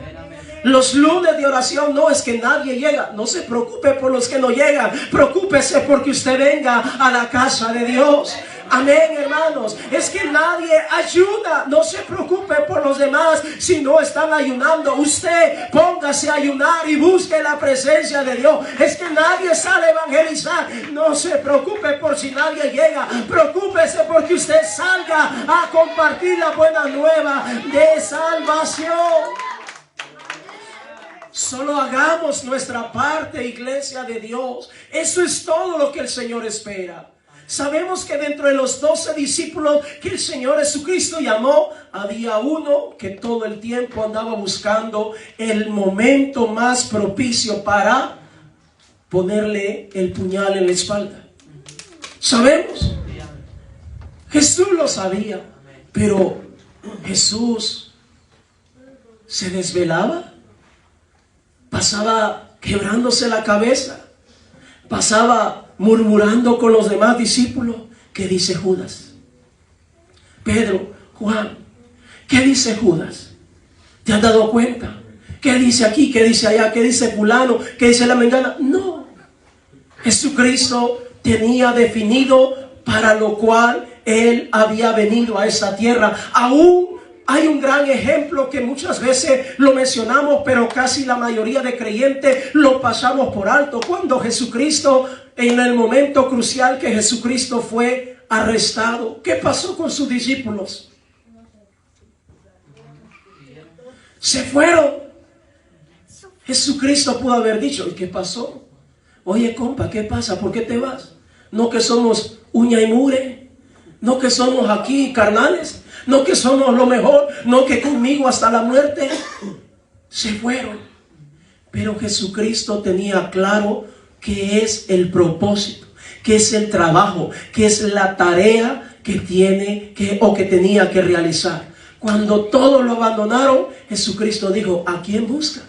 Los lunes de oración no es que nadie llega. No se preocupe por los que no llegan. Preocúpese porque usted venga a la casa de Dios. Amén, hermanos. Es que nadie ayuna. No se preocupe por los demás si no están ayunando. Usted póngase a ayunar y busque la presencia de Dios. Es que nadie sale a evangelizar. No se preocupe por si nadie llega. Preocúpese porque usted salga a compartir la buena nueva de salvación. Solo hagamos nuestra parte, iglesia de Dios. Eso es todo lo que el Señor espera. Sabemos que dentro de los 12 discípulos que el Señor Jesucristo llamó, había uno que todo el tiempo andaba buscando el momento más propicio para ponerle el puñal en la espalda. Sabemos. Jesús lo sabía, pero Jesús se desvelaba, pasaba quebrándose la cabeza, pasaba murmurando con los demás discípulos. ¿Qué dice Judas? Pedro, Juan, ¿qué dice Judas? ¿Te has dado cuenta? ¿Qué dice aquí? ¿Qué dice allá? ¿Qué dice fulano? ¿Qué dice la mengana? No. Jesucristo tenía definido para lo cual Él había venido a esta tierra. Aún hay un gran ejemplo que muchas veces lo mencionamos, pero casi la mayoría de creyentes lo pasamos por alto. Cuando Jesucristo, en el momento crucial que Jesucristo fue arrestado, ¿qué pasó con sus discípulos? Se fueron. Jesucristo pudo haber dicho, ¿y qué pasó? Oye, compa, ¿qué pasa? ¿Por qué te vas? No que somos uña y mugre, no que somos aquí carnales, no que somos lo mejor, no que conmigo hasta la muerte. Se fueron. Pero Jesucristo tenía claro qué es el propósito, qué es el trabajo, qué es la tarea que tiene que tenía que realizar. Cuando todos lo abandonaron, Jesucristo dijo, ¿a quién busca?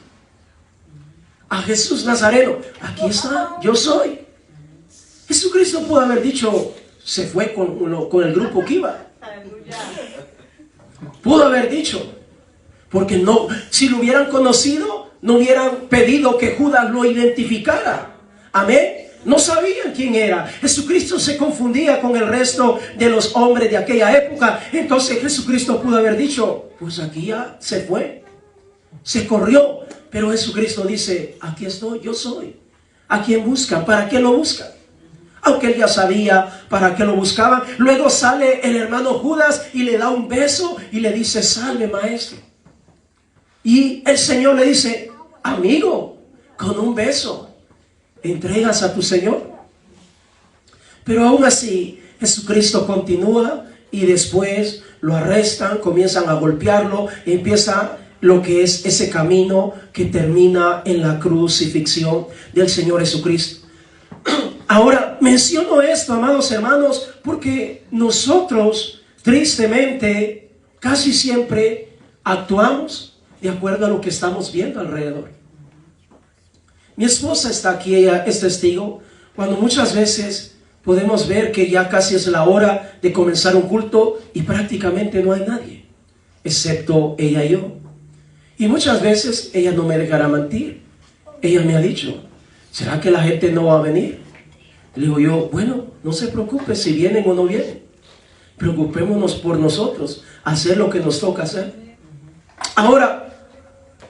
A Jesús Nazareno. Aquí está, yo soy. Jesucristo pudo haber dicho, se fue con el grupo que iba. Pudo haber dicho, porque no, si lo hubieran conocido, no hubieran pedido que Judas lo identificara. Amén. No sabían quién era. Jesucristo se confundía con el resto de los hombres de aquella época. Entonces Jesucristo pudo haber dicho, pues aquí ya se fue, se corrió. Pero Jesucristo dice, aquí estoy, yo soy. ¿A quién buscan? ¿Para qué lo buscan? Aunque él ya sabía para qué lo buscaban. Luego sale el hermano Judas y le da un beso y le dice, salve maestro. Y el Señor le dice, amigo, con un beso entregas a tu Señor. Pero aún así Jesucristo continúa y después lo arrestan, comienzan a golpearlo y empieza lo que es ese camino que termina en la crucifixión del Señor Jesucristo. Ahora menciono esto, amados hermanos, porque nosotros tristemente casi siempre actuamos de acuerdo a lo que estamos viendo alrededor. Mi esposa está aquí, ella es testigo, cuando muchas veces podemos ver que ya casi es la hora de comenzar un culto y prácticamente no hay nadie, excepto ella y yo. Y muchas veces ella no me dejará mentir. Ella me ha dicho, ¿será que la gente no va a venir? Le digo yo, bueno, no se preocupe si vienen o no vienen. Preocupémonos por nosotros, hacer lo que nos toca hacer. Ahora,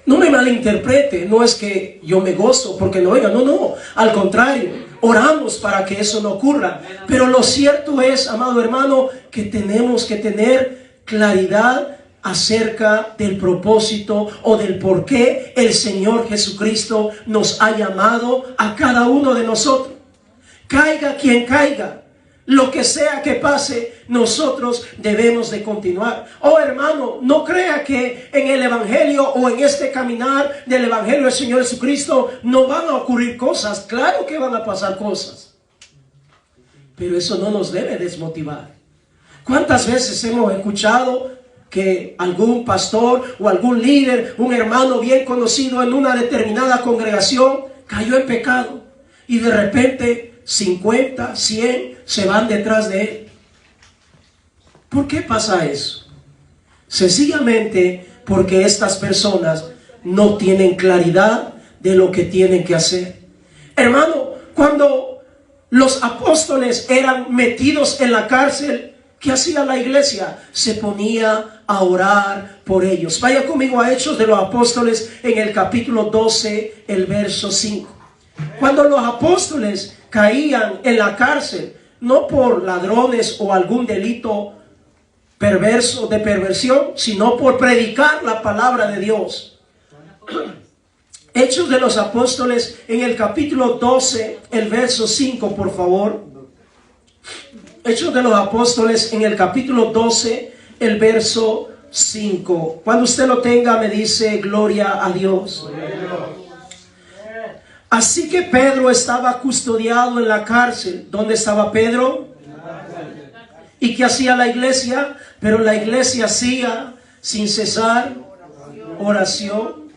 no me malinterprete, no es que yo me gozo porque no venga, no, al contrario, oramos para que eso no ocurra. Pero lo cierto es, amado hermano, que tenemos que tener claridad acerca del propósito o del por qué el Señor Jesucristo nos ha llamado a cada uno de nosotros. Caiga quien caiga, lo que sea que pase, nosotros debemos de continuar. Oh hermano, no crea que en el Evangelio o en este caminar del Evangelio del Señor Jesucristo no van a ocurrir cosas. Claro que van a pasar cosas, pero eso no nos debe desmotivar. ¿Cuántas veces hemos escuchado que algún pastor o algún líder, un hermano bien conocido en una determinada congregación, cayó en pecado y de repente 50, 100 se van detrás de él? ¿Por qué pasa eso? Sencillamente porque estas personas no tienen claridad de lo que tienen que hacer. Hermano, cuando los apóstoles eran metidos en la cárcel, ¿qué hacía la iglesia? Se ponía a orar por ellos. Vaya conmigo a Hechos de los Apóstoles en el capítulo 12, el verso 5. Cuando los apóstoles caían en la cárcel, no por ladrones o algún delito perverso de perversión, sino por predicar la palabra de Dios. Hechos de los Apóstoles en el capítulo 12, el verso 5, por favor. Hechos de los Apóstoles en el capítulo 12, el verso 5. Cuando usted lo tenga, me dice: gloria a Dios. Así que Pedro estaba custodiado en la cárcel. ¿Dónde estaba Pedro? ¿Y qué hacía la iglesia? Pero la iglesia hacía sin cesar oración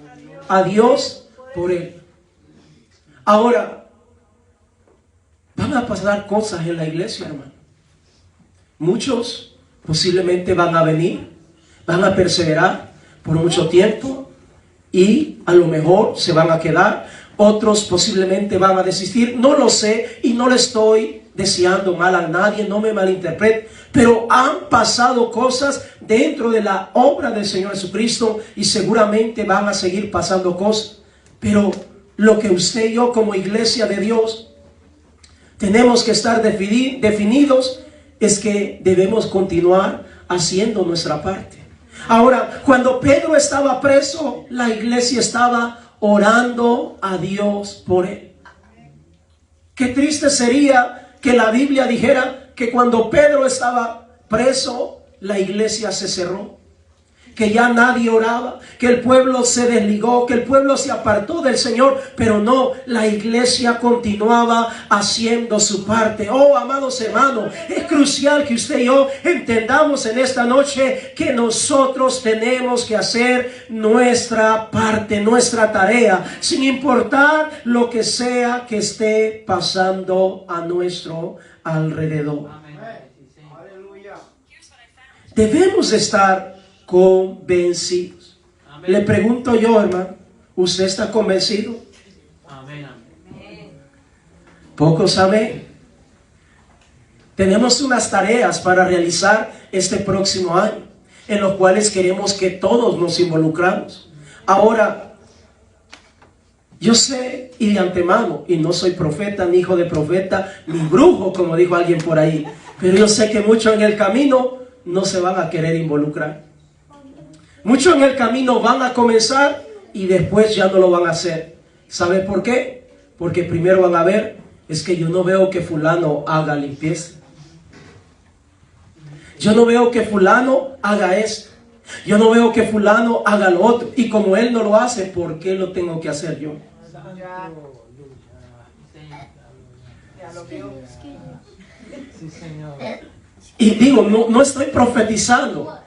a Dios por él. Ahora, van a pasar cosas en la iglesia, hermano. Muchos posiblemente van a venir, van a perseverar por mucho tiempo y a lo mejor se van a quedar. Otros posiblemente van a desistir. No lo sé y no le estoy deseando mal a nadie, no me malinterprete, pero han pasado cosas dentro de la obra del Señor Jesucristo y seguramente van a seguir pasando cosas. Pero lo que usted y yo como iglesia de Dios tenemos que estar definidos es que debemos continuar haciendo nuestra parte. Ahora, cuando Pedro estaba preso, la iglesia estaba orando a Dios por él. Qué triste sería que la Biblia dijera que cuando Pedro estaba preso, la iglesia se cerró, que ya nadie oraba, que el pueblo se desligó, que el pueblo se apartó del Señor. Pero no, la iglesia continuaba haciendo su parte. Oh, amados hermanos, es crucial que usted y yo entendamos en esta noche que nosotros tenemos que hacer nuestra parte, nuestra tarea, sin importar lo que sea que esté pasando a nuestro alrededor. Debemos estar convencidos. Le pregunto yo, hermano, ¿usted está convencido? Pocos saben. Tenemos unas tareas para realizar este próximo año, en los cuales queremos que todos nos involucramos. Ahora, yo sé, y de antemano, y no soy profeta, ni hijo de profeta, ni brujo, como dijo alguien por ahí, pero yo sé que muchos en el camino no se van a querer involucrar. Muchos en el camino van a comenzar y después ya no lo van a hacer. ¿Sabe por qué? Porque primero van a ver, es que yo no veo que fulano haga limpieza. Yo no veo que fulano haga esto. Yo no veo que fulano haga lo otro. Y como él no lo hace, ¿por qué lo tengo que hacer yo? Y digo, no estoy profetizando,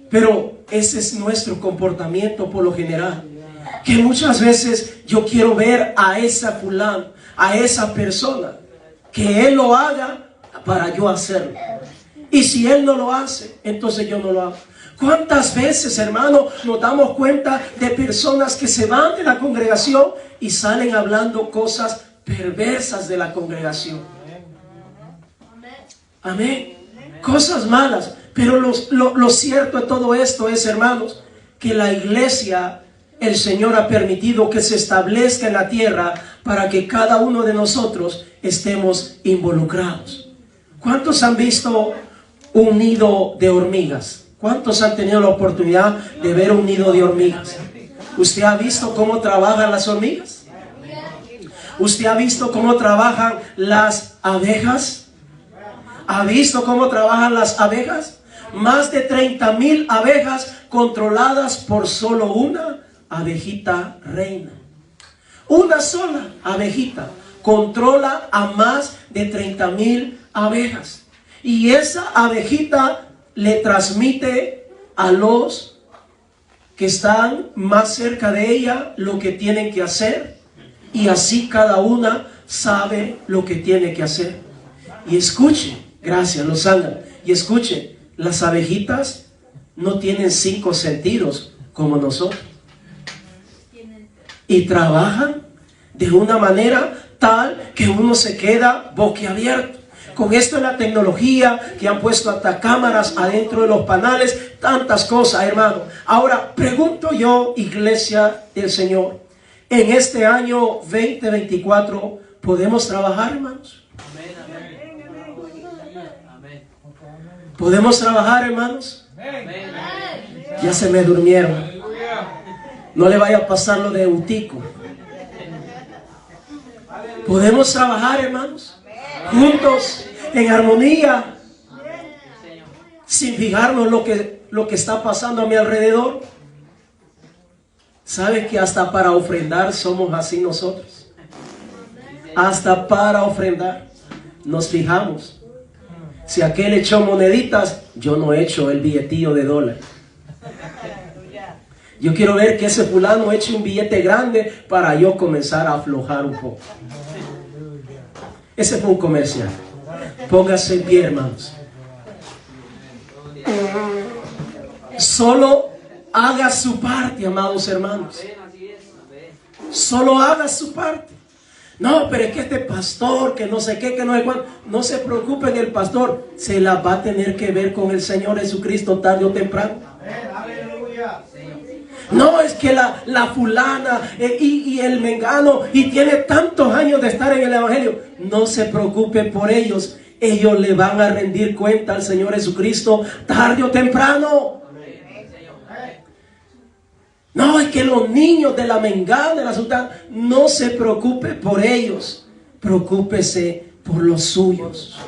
pero ese es nuestro comportamiento por lo general. Que muchas veces yo quiero ver a esa fulano, a esa persona, que él lo haga para yo hacerlo. Y si él no lo hace, entonces yo no lo hago. ¿Cuántas veces, hermano, nos damos cuenta de personas que se van de la congregación y salen hablando cosas perversas de la congregación? Amén. Cosas malas. Pero lo cierto de todo esto es, hermanos, que la iglesia, el Señor ha permitido que se establezca en la tierra para que cada uno de nosotros estemos involucrados. ¿Cuántos han visto un nido de hormigas? ¿Cuántos han tenido la oportunidad de ver un nido de hormigas? ¿Usted ha visto cómo trabajan las hormigas? ¿Usted ha visto cómo trabajan las abejas? ¿Ha visto cómo trabajan las abejas? Más de 30,000 abejas controladas por solo una abejita reina. Una sola abejita controla a más de 30,000 abejas. Y esa abejita le transmite a los que están más cerca de ella lo que tienen que hacer. Y así cada una sabe lo que tiene que hacer. Y escuche, gracias, los ángeles. Y escuche, las abejitas no tienen 5 sentidos como nosotros. Y trabajan de una manera tal que uno se queda boquiabierto. Con esto de la tecnología, que han puesto hasta cámaras adentro de los panales, tantas cosas, hermano. Ahora, pregunto yo, iglesia del Señor, en este año 2024, ¿podemos trabajar, hermanos? ¿Podemos trabajar, hermanos? Ya se me durmieron. No le vaya a pasar lo de Eutico. ¿Podemos trabajar, hermanos? Juntos, en armonía, sin fijarnos lo que está pasando a mi alrededor. ¿Sabe que hasta para ofrendar somos así nosotros? Hasta para ofrendar nos fijamos. Si aquel echó moneditas, yo no echo el billetillo de dólar. Yo quiero ver que ese fulano eche un billete grande para yo comenzar a aflojar un poco. Ese fue un comercial. Póngase en pie, hermanos. Solo haga su parte, amados hermanos. Solo haga su parte. No, pero es que este pastor, que no sé qué, que no sé cuándo. No se preocupen, el pastor se la va a tener que ver con el Señor Jesucristo tarde o temprano. No, es que la fulana y el mengano y tiene tantos años de estar en el evangelio. No se preocupe por ellos. Ellos le van a rendir cuenta al Señor Jesucristo tarde o temprano. No, es que los niños de la mengana, de la sultana, no se preocupe por ellos. Preocúpese por los suyos.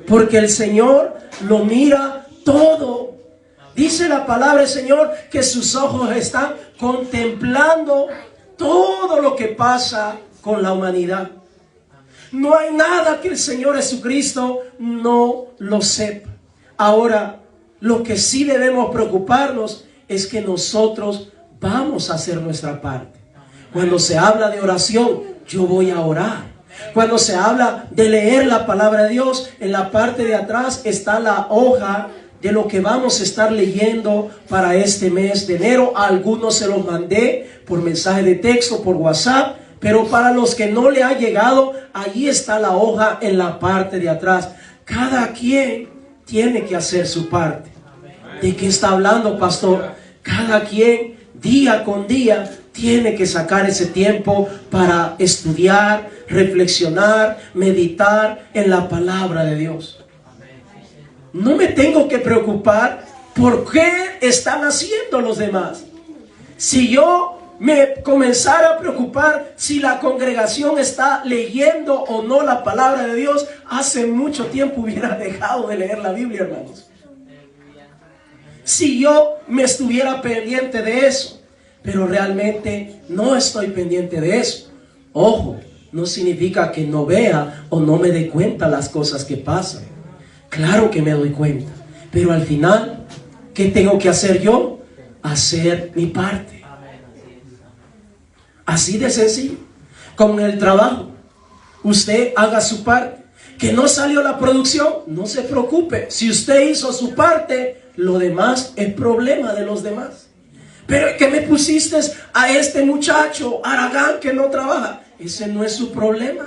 Porque el Señor lo mira todo. Dice la palabra del Señor que sus ojos están contemplando todo lo que pasa con la humanidad. No hay nada que el Señor Jesucristo no lo sepa. Ahora, lo que sí debemos preocuparnos es que nosotros vamos a hacer nuestra parte. Cuando se habla de oración, yo voy a orar. Cuando se habla de leer la palabra de Dios, en la parte de atrás está la hoja de lo que vamos a estar leyendo para este mes de enero. A algunos se los mandé por mensaje de texto, por WhatsApp, pero para los que no le ha llegado, allí está la hoja en la parte de atrás. Cada quien tiene que hacer su parte. ¿De qué está hablando, pastor? Cada quien, día con día, tiene que sacar ese tiempo para estudiar, reflexionar, meditar en la palabra de Dios. No me tengo que preocupar por qué están haciendo los demás. Si yo me comenzara a preocupar si la congregación está leyendo o no la palabra de Dios, hace mucho tiempo hubiera dejado de leer la Biblia, hermanos. Si yo me estuviera pendiente de eso, pero realmente no estoy pendiente de eso. Ojo, no significa que no vea o no me dé cuenta las cosas que pasan. Claro que me doy cuenta, pero al final, ¿qué tengo que hacer yo? Hacer mi parte. Así de sencillo. Con el trabajo, usted haga su parte. Que no salió la producción, no se preocupe. Si usted hizo su parte, lo demás es problema de los demás. Pero que me pusiste a este muchacho Aragán que no trabaja, ese no es su problema.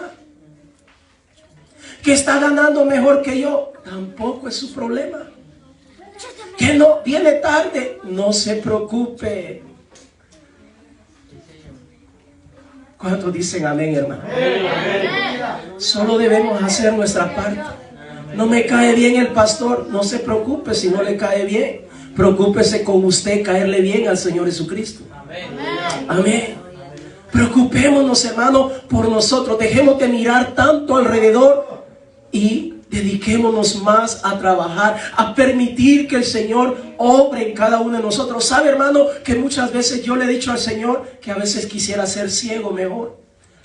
Que está ganando mejor que yo, tampoco es su problema. Que no viene tarde, no se preocupe. ¿Cuántos dicen amén, hermano? Solo debemos hacer nuestra parte. No me cae bien el pastor, no se preocupe si no le cae bien. Preocúpese con usted caerle bien al Señor Jesucristo. Amén. Preocupémonos, hermano, por nosotros. Dejemos de mirar tanto alrededor y dediquémonos más a trabajar, a permitir que el Señor obre en cada uno de nosotros. ¿Sabe, hermano, que muchas veces yo le he dicho al Señor que a veces quisiera ser ciego mejor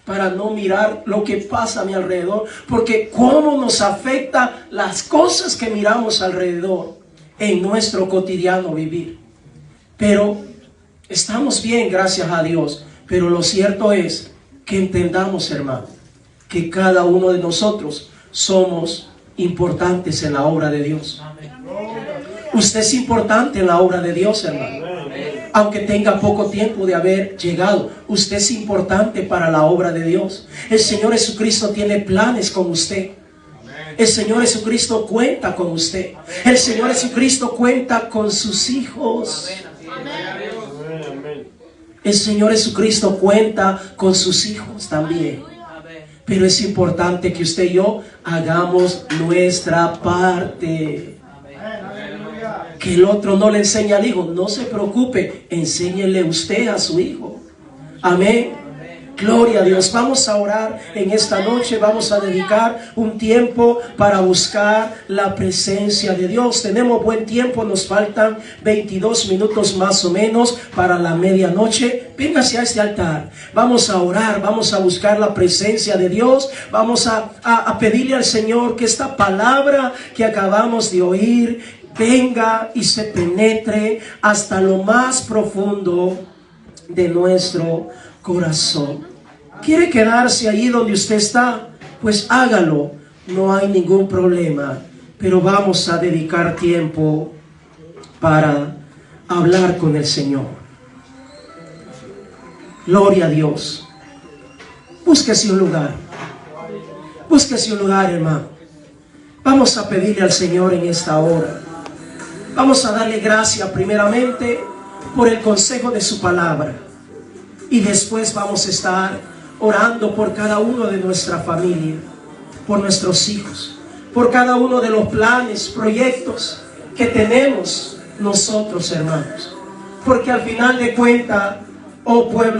para no mirar lo que pasa a mi alrededor? Porque cómo nos afecta las cosas que miramos alrededor en nuestro cotidiano vivir. Pero estamos bien, gracias a Dios. Pero lo cierto es que entendamos, hermano, que cada uno de nosotros somos importantes en la obra de Dios. Usted es importante en la obra de Dios, hermano. aunque tenga poco tiempo de haber llegado. Usted es importante para la obra de Dios. El Señor Jesucristo tiene planes con usted. El Señor Jesucristo cuenta con usted. El Señor Jesucristo cuenta con sus hijos. El Señor Jesucristo cuenta con sus hijos también. Pero es importante que usted y yo hagamos nuestra parte. Que el otro no le enseñe al hijo. No se preocupe, enséñele usted a su hijo. Amén. Gloria a Dios. Vamos a orar en esta noche. Vamos a dedicar un tiempo para buscar la presencia de Dios. Tenemos buen tiempo. Nos faltan 22 minutos más o menos para la medianoche. Véngase a este altar. Vamos a orar. Vamos a buscar la presencia de Dios. Vamos a pedirle al Señor que esta palabra que acabamos de oír venga y se penetre hasta lo más profundo de nuestro corazón. ¿Quiere quedarse allí donde usted está? Pues hágalo, no hay ningún problema. Pero vamos a dedicar tiempo para hablar con el Señor. Gloria a Dios. Búsquese un lugar. Búsquese un lugar, hermano. Vamos a pedirle al Señor en esta hora. Vamos a darle gracias primeramente por el consejo de su palabra. Y después vamos a estar orando por cada uno de nuestra familia, por nuestros hijos, por cada uno de los planes, proyectos que tenemos nosotros, hermanos. Porque al final de cuentas, oh pueblo,